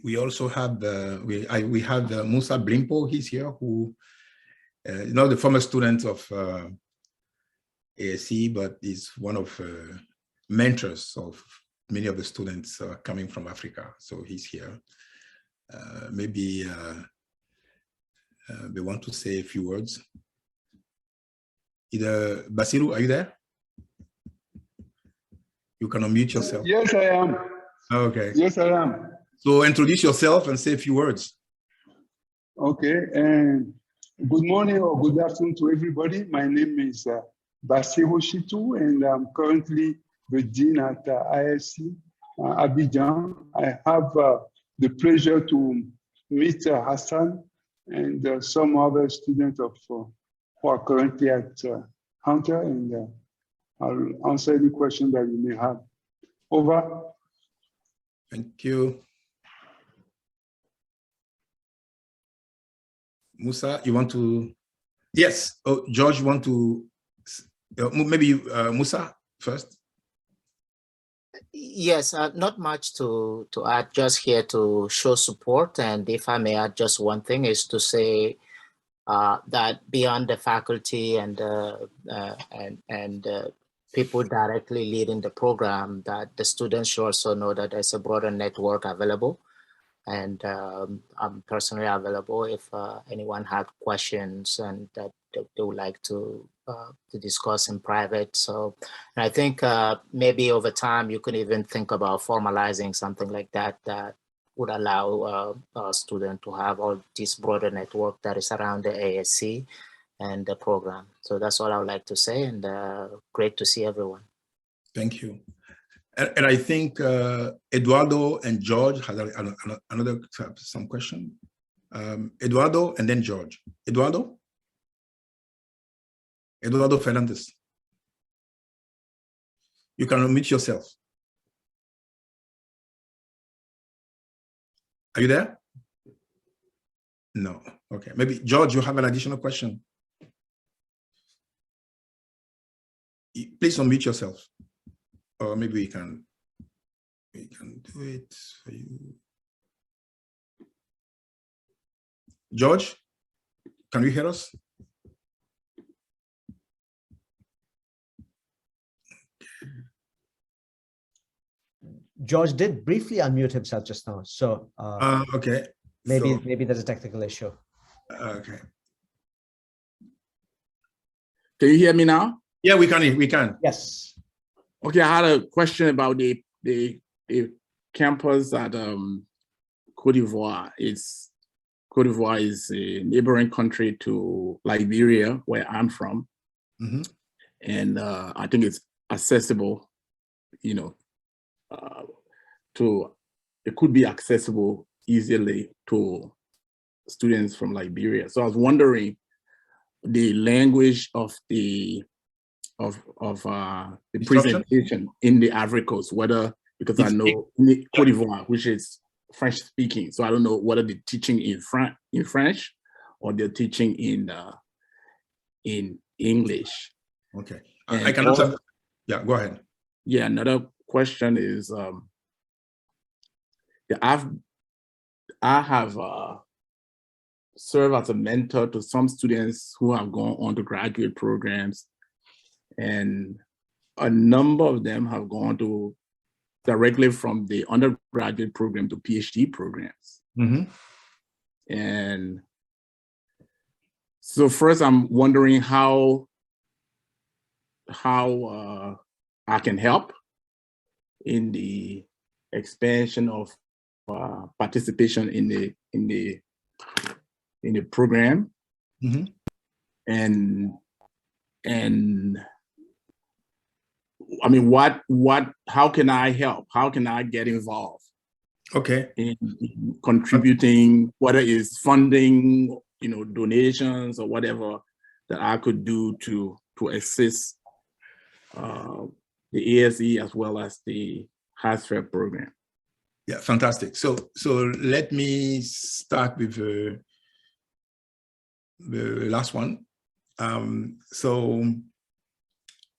We also have we have Musa Blimpo. He's here, who not the former student of ASC, but is one of mentors of many of the students coming from Africa. So he's here. Maybe they want to say a few words. Either Basiru, are you there? You can unmute yourself. Yes, I am. Okay. Yes, I am. So introduce yourself and say a few words. Okay. And good morning or good afternoon to everybody. My name is Basiru Shitu, and I'm currently the dean at ISC Abidjan. I have the pleasure to meet Hassan and some other students who are currently at Hunter, and I'll answer any question that you may have. Over. Thank you. Musa, you want to? Yes. Oh, George, you want to? Maybe Musa first. Yes, not much to add, just here to show support. And if I may add just one thing, is to say that beyond the faculty and people directly leading the program, that the students should also know that there's a broader network available. And I'm personally available if anyone had questions and that they would like to discuss in private. So and I think maybe over time you could even think about formalizing something like that that would allow a student to have all this broader network that is around the ASC and the program. So that's all I would like to say, and great to see everyone. Thank you. And I think Eduardo and George has another some question. Eduardo and then George. Eduardo Fernandez. You can unmute yourself. Are you there? No. Okay. Maybe George, you have an additional question. Please unmute yourself. Or maybe we can do it for you. George, can you hear us? George did briefly unmute himself just now, so okay. Maybe there's a technical issue. Okay. Can you hear me now? Yeah, we can. We can. Yes. Okay, I had a question about the campus at Cote d'Ivoire. Cote d'Ivoire is a neighboring country to Liberia, where I'm from. Mm-hmm. And I think it's accessible, you know, it could be accessible easily to students from Liberia. So I was wondering the language of the presentation in the Ivory Coast, whether, because I know Cote d'Ivoire, which is French speaking, so I don't know whether they're teaching in French or they're teaching in English. Okay. And I can answer. Yeah, go ahead. Yeah, another question is, I have served as a mentor to some students who have gone on to graduate programs, and a number of them have gone to directly from the undergraduate program to PhD programs. Mm-hmm. And so first I'm wondering how I can help in the expansion of participation in the program. Mm-hmm. And I mean, how can I help? How can I get involved? Okay. In contributing, whether it's funding, donations or whatever that I could do to assist the ASE as well as the HASPERE program. Yeah, fantastic. So let me start with the last one. So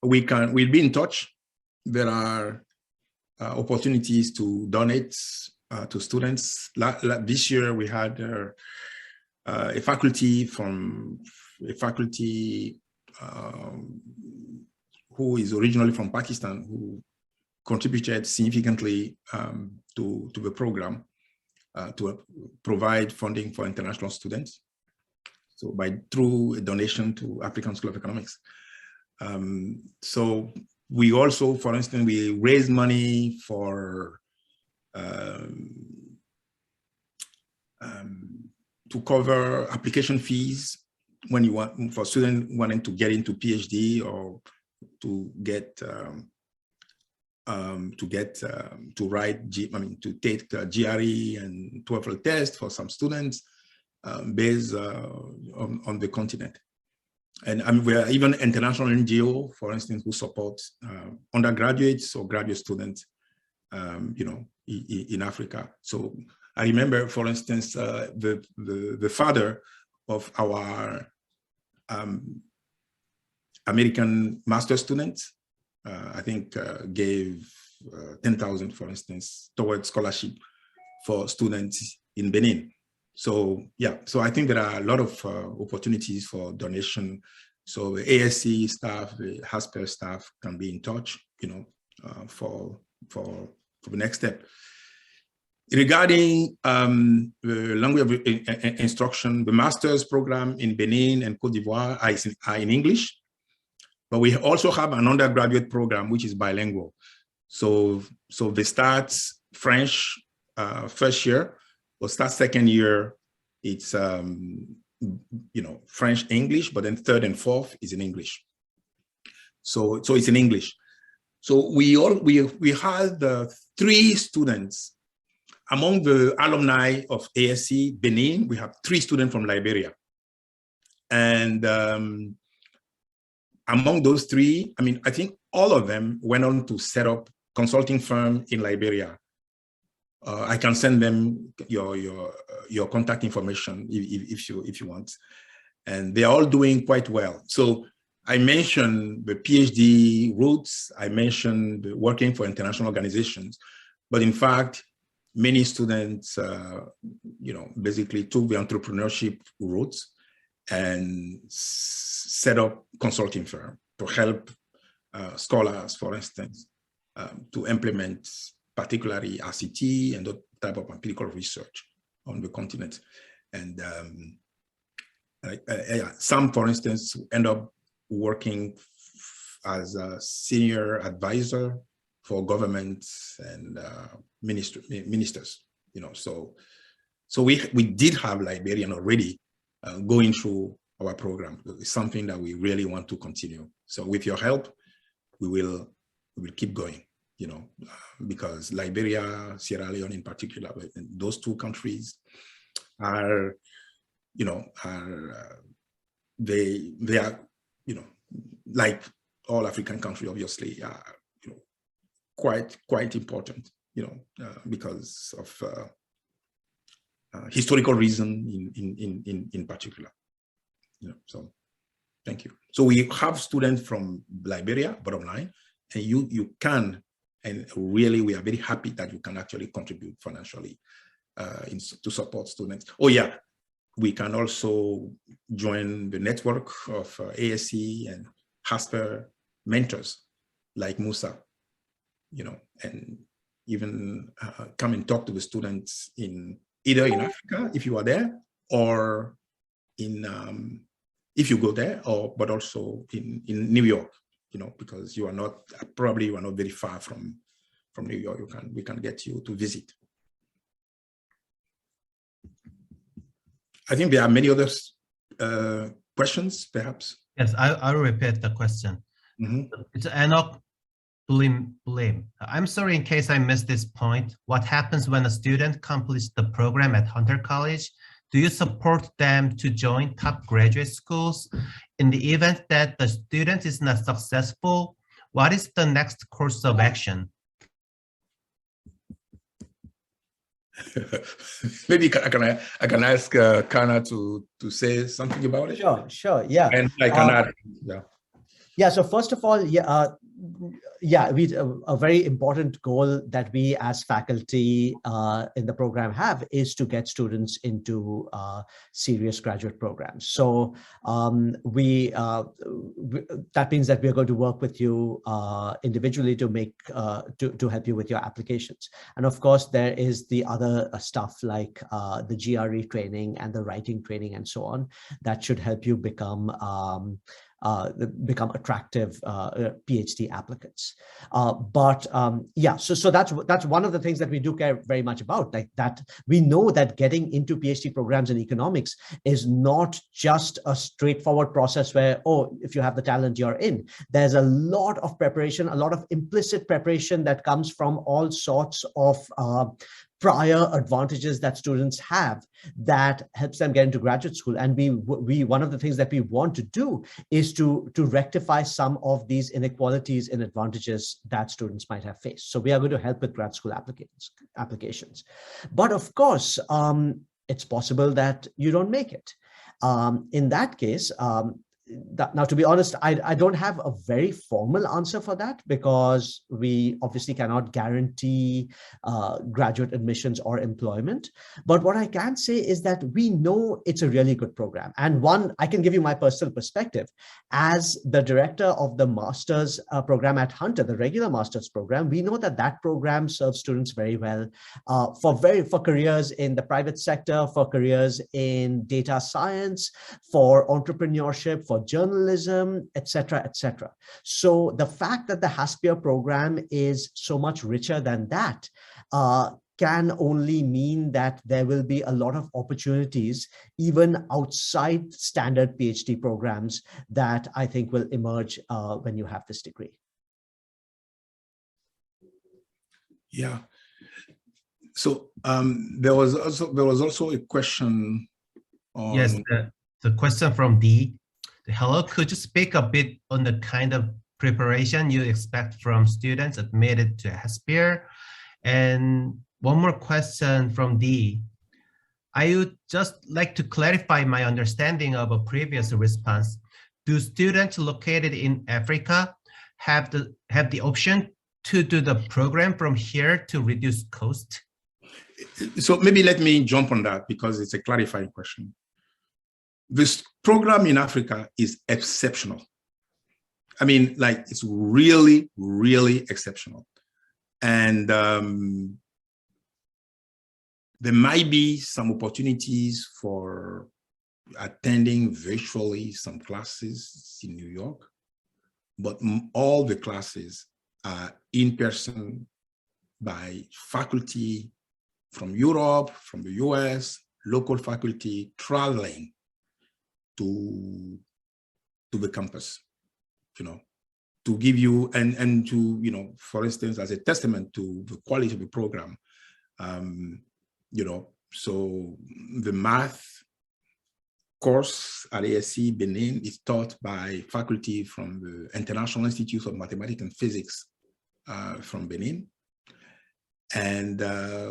we'll be in touch. There are opportunities to donate to students. This year we had a faculty who is originally from Pakistan, who contributed significantly to the program to provide funding for international students. So through a donation to African School of Economics. So we also, for instance, we raise money for to cover application fees when you want for students wanting to get into PhD or to get to take GRE and TOEFL test for some students based on the continent. And we are even international NGO, for instance, who supports undergraduates or graduate students, in Africa. So I remember, for instance, the father of our American master students, I think gave 10,000, for instance, towards scholarship for students in Benin. So yeah, so I think there are a lot of opportunities for donation. So the ASC staff, the HASPERE staff can be in touch, for the next step. Regarding the language of instruction, the master's program in Benin and Cote d'Ivoire are in English, but we also have an undergraduate program which is bilingual. So they start French first year, or start second year, it's French, English, but then third and fourth is in English. So it's in English. So we had 3 students among the alumni of ASC Benin. We have 3 students from Liberia, and among those 3, I think all of them went on to set up consulting firm in Liberia. I can send them your contact information if you want, and they are all doing quite well. So I mentioned the PhD routes, I mentioned working for international organizations, but in fact, many students, basically took the entrepreneurship routes and set up consulting firm to help scholars, for instance, to implement particularly RCT and that type of empirical research on the continent. And some, for instance, end up working as a senior advisor for governments and ministers, So we did have Liberian already going through our program. It's something that we really want to continue. So with your help, we will keep going, because Liberia, Sierra Leone in particular, those 2 countries are, they are, like all African countries, obviously, are, quite important, because of historical reason in particular. So Thank you. So we have students from Liberia, bottom line, and you can, and really we are very happy that you can actually contribute financially to support students. Oh yeah, we can also join the network of ASC and HASPERE mentors like Musa, you know, and even come and talk to the students in either in Africa, if you are there, or in, if you go there, or but also in New York, you know, because you are not, probably you are not very far from New York. We can get you to visit. I think there are many other questions, perhaps. Yes, I'll repeat the question. It's Enoch Blim. I'm sorry in case I missed this point. What happens when a student completes the program at Hunter College? Do you support them to join top graduate schools? In the event that the student is not successful, what is the next course of action? Maybe I can ask Kana to say something about it. Sure, yeah. And I can add, yeah. Yeah, so first of all, a very important goal that we as faculty in the program have is to get students into serious graduate programs. So that means that we're going to work with you individually to make to help you with your applications. And of course, there is the other stuff like the GRE training and the writing training and so on that should help you become attractive PhD applicants. So that's one of the things that we do care very much about, like that we know that getting into PhD programs in economics is not just a straightforward process where, oh, if you have the talent, you're in. There's a lot of preparation, a lot of implicit preparation that comes from all sorts of prior advantages that students have that helps them get into graduate school. And we one of the things that we want to do is to rectify some of these inequalities and advantages that students might have faced. So we are going to help with grad school applications. But of course, it's possible that you don't make it. In that case, now, to be honest, I don't have a very formal answer for that because we obviously cannot guarantee graduate admissions or employment. But what I can say is that we know it's a really good program. And one, I can give you my personal perspective. As the director of the master's program at Hunter, the regular master's program, we know that that program serves students very well for careers in the private sector, for careers in data science, for entrepreneurship, for journalism, etc., etc. So the fact that the HASPERE program is so much richer than that can only mean that there will be a lot of opportunities even outside standard PhD programs that I think will emerge when you have this degree. Yeah. So there was also a question on... Yes, the question from D. Hello, could you speak a bit on the kind of preparation you expect from students admitted to HASPERE? And one more question from D. I would just like to clarify my understanding of a previous response. Do students located in Africa have the option to do the program from here to reduce cost? So maybe let me jump on that because it's a clarifying question. This program in Africa is exceptional. I mean, like, it's really, really exceptional. And there might be some opportunities for attending virtually some classes in New York, but all the classes are in person by faculty from Europe, from the US, local faculty traveling to the campus, you know, to give you, and to, you know, for instance, as a testament to the quality of the program, you know, so the math course at ASC Benin is taught by faculty from the International Institute of Mathematics and Physics from Benin. And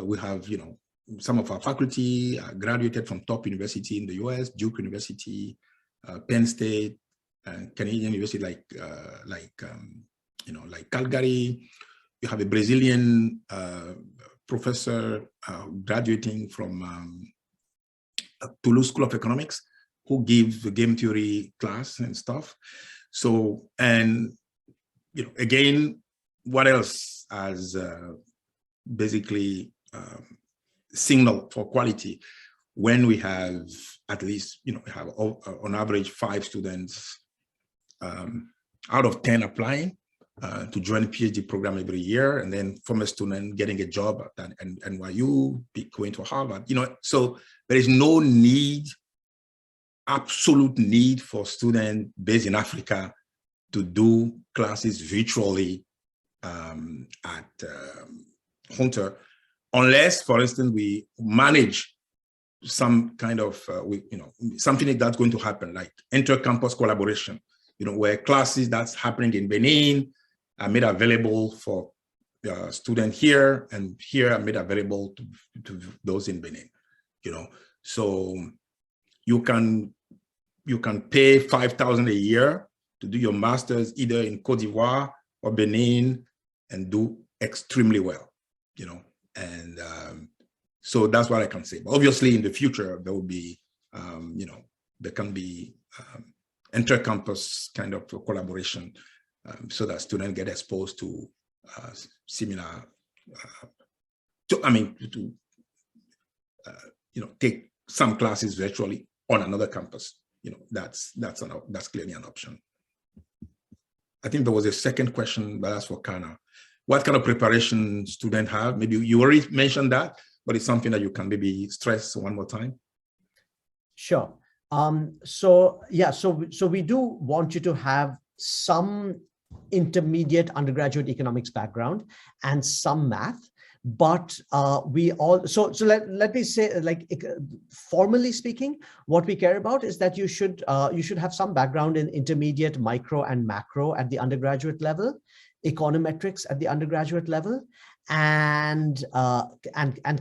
we have, you know, some of our faculty graduated from top university in the US, Duke University, Penn State, Canadian university like Calgary. You have a Brazilian professor graduating from Toulouse School of Economics, who gives the game theory class and stuff. So, and again, what else as basically signal for quality when we have at least, we have on average 5 students out of 10 applying to join a PhD program every year, and then from a student getting a job at NYU, going to Harvard, so there is no need, absolute need for students based in Africa to do classes virtually at Hunter, unless, for instance, we manage some kind of, something like that's going to happen, like inter-campus collaboration, where classes that's happening in Benin are made available for students here, and here are made available to those in Benin, So you can pay $5,000 a year to do your master's either in Cote d'Ivoire or Benin and do extremely well, and so that's what I can say. But obviously, in the future, there will be, there can be inter-campus kind of collaboration so that students get exposed to similar, take some classes virtually on another campus. That's clearly an option. I think there was a second question, but that's for Kana. What kind of preparation students have? Maybe you already mentioned that, but it's something that you can maybe stress one more time. Sure. So we do want you to have some intermediate undergraduate economics background and some math, but let me say, like, formally speaking, what we care about is that you should have some background in intermediate micro and macro at the undergraduate level, econometrics at the undergraduate level, and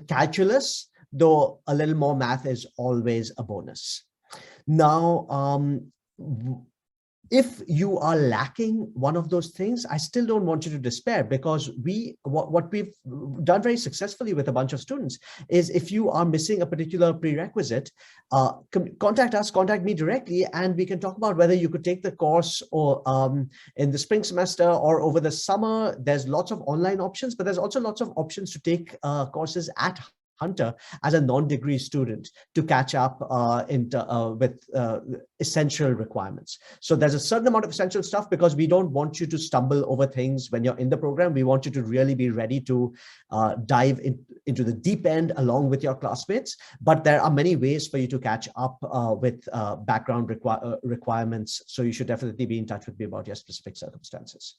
calculus, though a little more math is always a bonus. Now, if you are lacking one of those things, I still don't want you to despair, because what we've done very successfully with a bunch of students is, if you are missing a particular prerequisite, contact me directly, and we can talk about whether you could take the course or in the spring semester or over the summer. There's lots of online options, but there's also lots of options to take courses at Hunter as a non-degree student to catch up with essential requirements. So there's a certain amount of essential stuff, because we don't want you to stumble over things when you're in the program. We want you to really be ready to dive into the deep end along with your classmates. But there are many ways for you to catch up with background requirements. So you should definitely be in touch with me about your specific circumstances.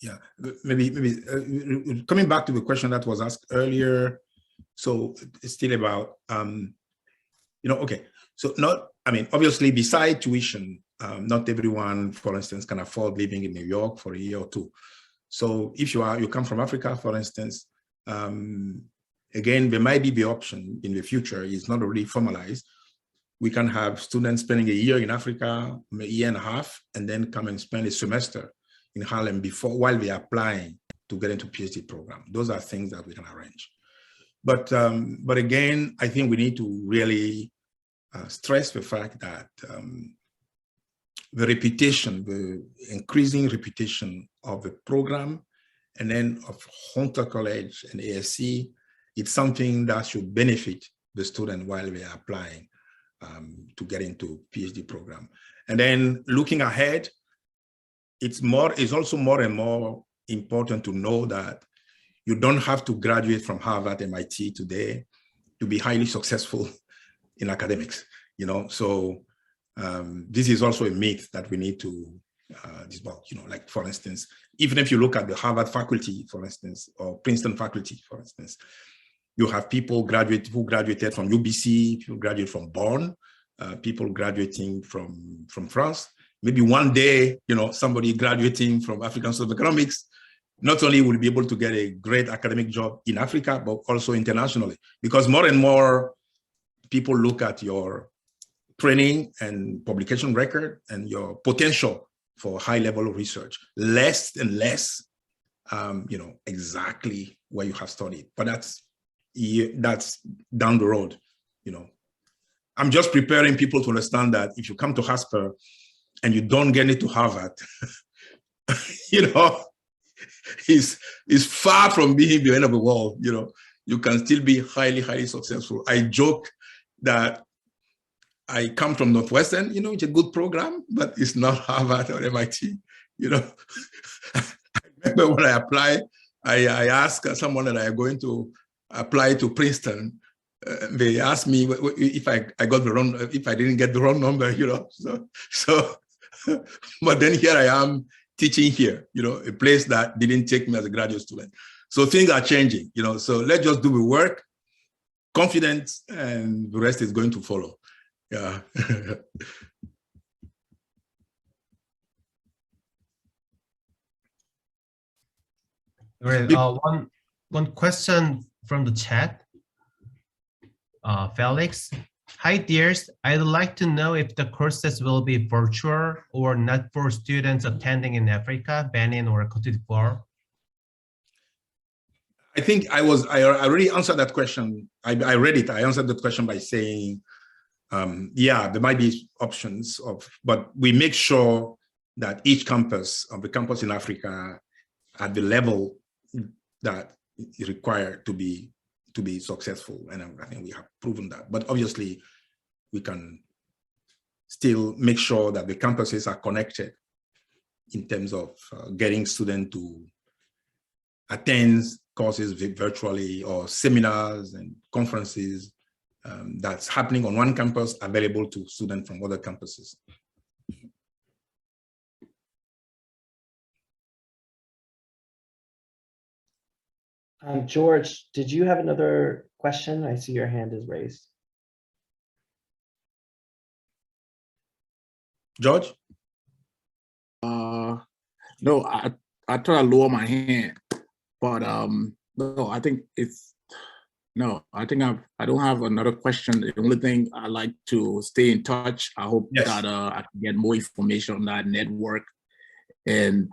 Yeah, maybe coming back to the question that was asked earlier. So it's still about, okay. So obviously, beside tuition, not everyone, for instance, can afford living in New York for a year or two. So if you come from Africa, for instance, again, there might be the option in the future, it's not already formalized. We can have students spending a year in Africa, a year and a half, and then come and spend a semester in Harlem while we are applying to get into PhD program. Those are things that we can arrange. But again, I think we need to really stress the fact that the reputation, the increasing reputation of the program, and then of Hunter College and ASC, it's something that should benefit the student while they are applying to get into PhD program. And then looking ahead, it's also more and more important to know that you don't have to graduate from Harvard, MIT today to be highly successful in academics, So this is also a myth that we need to debunk, like, for instance, even if you look at the Harvard faculty, for instance, or Princeton faculty, for instance, you have people who graduated from UBC, people graduate from Bonn, people graduating from France. Maybe one day, somebody graduating from African School of Economics, not only will be able to get a great academic job in Africa, but also internationally, because more and more people look at your training and publication record and your potential for high level of research, less and less, exactly where you have studied. But that's down the road, I'm just preparing people to understand that if you come to HASPERE and you don't get into Harvard, is far from being the end of the world. You can still be highly, highly successful. I joke that I come from Northwestern, it's a good program, but it's not Harvard or MIT. I remember when I applied, I asked someone that I am going to apply to Princeton. They asked me if I got the wrong, if I didn't get the wrong number, So, but then here I am teaching here, a place that didn't take me as a graduate student. So things are changing, So let's just do the work, confidence, and the rest is going to follow. Yeah. Great. One question from the chat. Felix. Hi, dears. I'd like to know if the courses will be virtual or not for students attending in Africa, Benin, or Cote d'Ivoire. I think I already answered that question. I read it. I answered the question by saying, yeah, there might be options but we make sure that each campus of the campus in Africa at the level that is required to be successful. And I think we have proven that. But obviously, we can still make sure that the campuses are connected in terms of getting students to attend courses virtually or seminars and conferences that's happening on one campus available to students from other campuses. George, did you have another question? I see your hand is raised. George? No, I try to lower my hand, but no, I think I don't have another question. The only thing I like to stay in touch. I hope that I can get more information on that network. And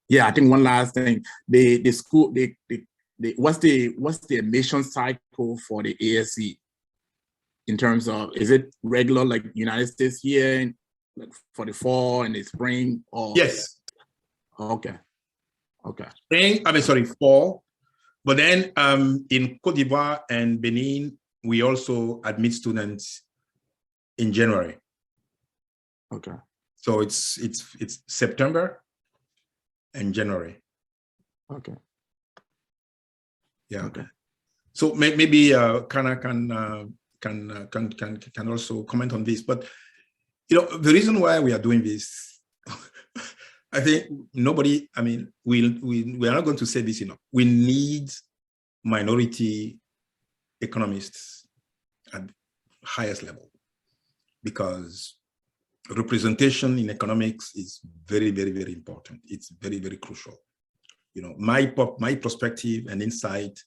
yeah, I think one last thing, the school, what's the admission cycle for the ASC in terms of, is it regular like United States here, like for the fall and the spring? Or yes. Okay. Spring, fall. But then in Cote d'Ivoire and Benin, we also admit students in January. Okay. So it's September and January. Okay. Yeah. Okay. So maybe Kana can also comment on this. But the reason why we are doing this, I think we are not going to say this enough. We need minority economists at highest level, because representation in economics is very, very, very important. It's very, very crucial. My perspective and insight,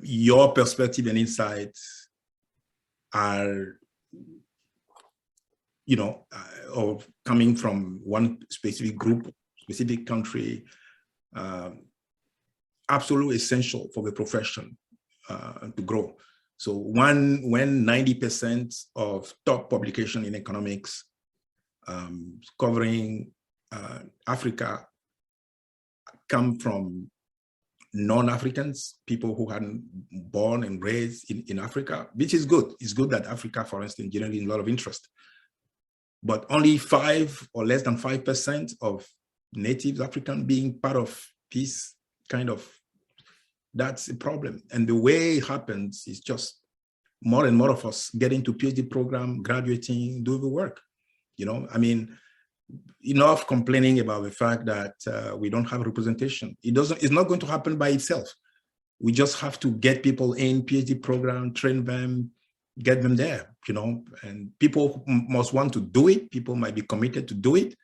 your perspective and insights are, or coming from one specific group, specific country, absolutely essential for the profession to grow. So when 90% of top publication in economics covering Africa come from non-Africans, people who hadn't born and raised in Africa, which is good. It's good that Africa, for instance, generating a lot of interest. But only 5 or less than 5% of native African being part of this kind of, that's a problem. And the way it happens is just more and more of us getting to PhD program, graduating, do the work. Enough complaining about the fact that we don't have representation. It's not going to happen by itself. We just have to get people in PhD program, train them, get them there, and people must want to do it. People might be committed to do it.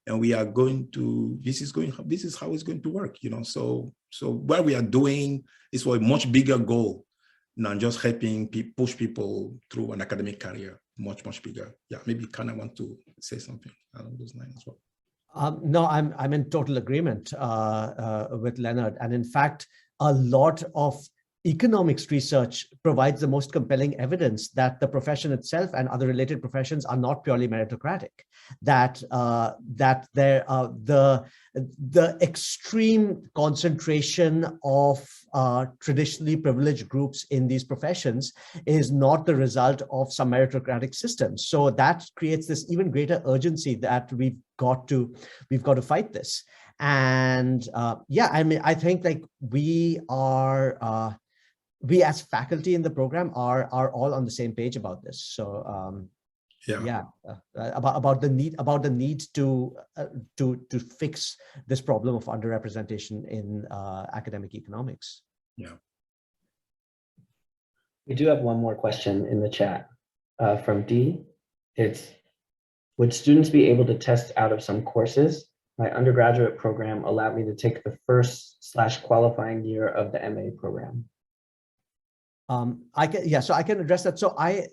And we are going to, this is how it's going to work, So what we are doing is for a much bigger goal. not just helping push people through an academic career much, much bigger. Yeah, maybe Kana want to say something along those lines as well. No, I'm in total agreement with Leonard. And in fact, a lot of economics research provides the most compelling evidence that the profession itself and other related professions are not purely meritocratic. That the extreme concentration of traditionally privileged groups in these professions is not the result of some meritocratic systems. So that creates this even greater urgency that we've got to fight this. And yeah, I mean, I think like we as faculty in the program are all on the same page about this. So about the need to fix this problem of underrepresentation in academic economics. Yeah. We do have one more question in the chat from D. It's, would students be able to test out of some courses? My undergraduate program allowed me to take the first/qualifying year of the MA program. So I can address that. So I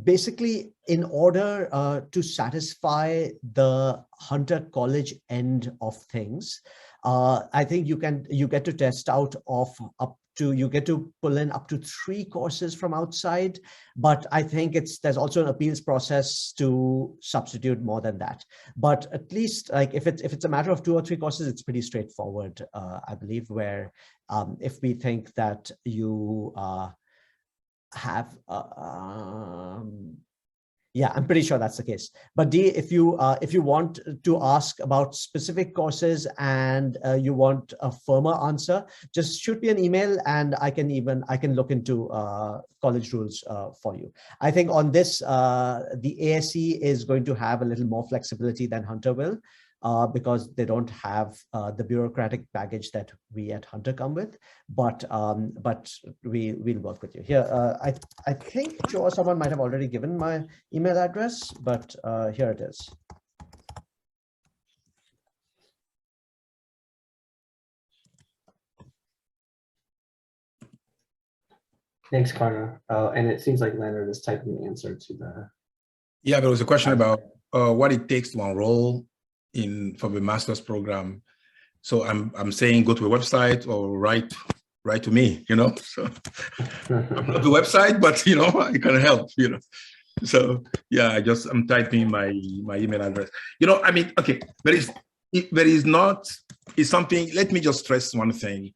basically, in order to satisfy the Hunter College end of things, I think you get to test out of you get to pull in up to 3 courses from outside, but I think there's also an appeals process to substitute more than that. But at least like if it's a matter of 2 or 3 courses, it's pretty straightforward, I believe, where if we think that you have yeah, I'm pretty sure that's the case. But D, if you want to ask about specific courses and you want a firmer answer, just shoot me an email and I can look into college rules for you. I think on this, the ASE is going to have a little more flexibility than Hunter will, because they don't have the bureaucratic baggage that we at Hunter come with, but we'll work with you here. I think Joe or someone might have already given my email address, but here it is. Thanks, Karna. And it seems like Leonard is typing the answer to the. Yeah, there was a question about what it takes to enroll for the master's program. So I'm saying go to a website or write to me, you know. So I'm not the website, but you know, I can help, you know. So yeah, I'm typing my email address. You know, I mean, okay, it's something, let me just stress one thing,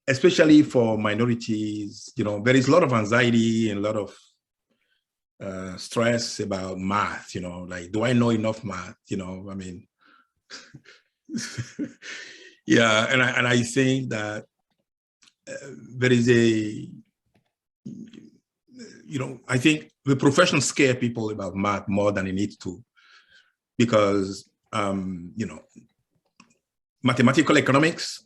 especially for minorities, you know, there is a lot of anxiety and a lot of stress about math, you know, like, do I know enough math? You know, I mean, yeah, and I think that there is you know, I think the profession scare people about math more than it needs to, because, you know, mathematical economics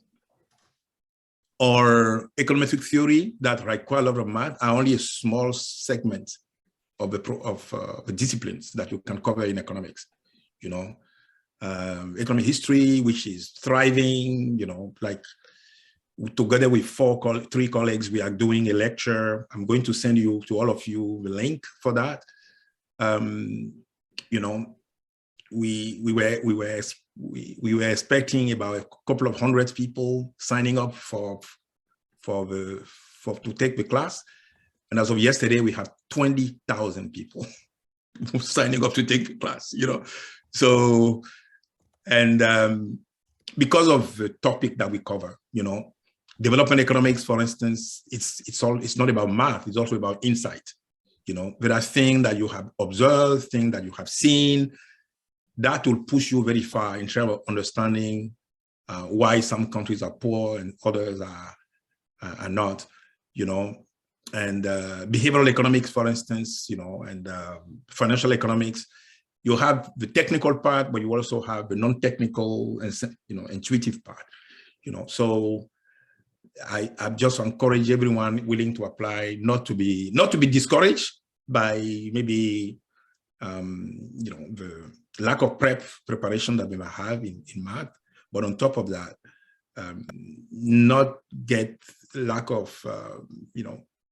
or econometric theory that require a lot of math are only a small segment of the disciplines that you can cover in economics, you know. Economic history, which is thriving, you know, like together with 3 colleagues, we are doing a lecture. I'm going to send you to all of you the link for that. You know, we were expecting about a couple of hundred people signing up to take the class. And as of yesterday, we have 20,000 people signing up to take the class, you know. So, and because of the topic that we cover, you know, development economics, for instance, it's not about math, it's also about insight. You know, there are things that you have observed, things that you have seen, that will push you very far in terms of understanding why some countries are poor and others are not, you know. And behavioral economics, for instance, you know, and financial economics, you have the technical part, but you also have the non-technical and, you know, intuitive part, you know. So I just encourage everyone willing to apply not to be discouraged by maybe you know, the lack of preparation that we might have in math, but on top of that, not get lack of,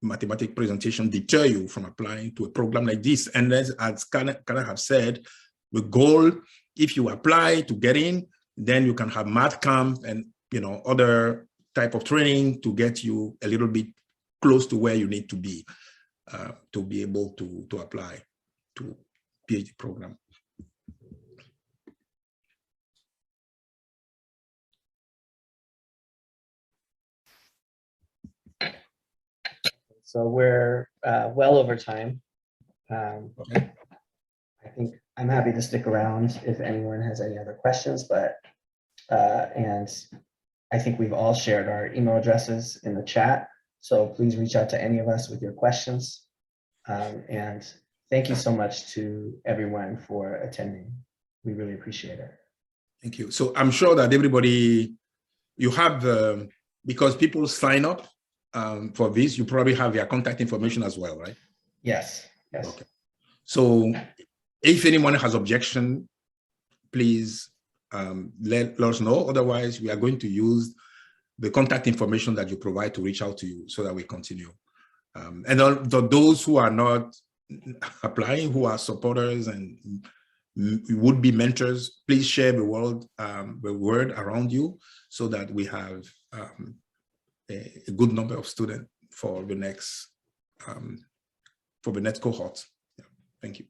mathematic presentation deter you from applying to a program like this. And as Kana have said, the goal, if you apply to get in, then you can have math camp and other type of training to get you a little bit close to where you need to be able to apply to PhD program. So we're well over time. I think I'm happy to stick around if anyone has any other questions, but and I think we've all shared our email addresses in the chat. So please reach out to any of us with your questions. And thank you so much to everyone for attending. We really appreciate it. Thank you. So I'm sure that everybody, you have, because people sign up for this, you probably have their contact information as well, right? Yes, yes. Okay. So if anyone has objection, please let us know. Otherwise, we are going to use the contact information that you provide to reach out to you so that we continue. And those who are not applying, who are supporters and would-be mentors, please share the word around you so that we have a good number of students for the next cohort. Yeah. Thank you.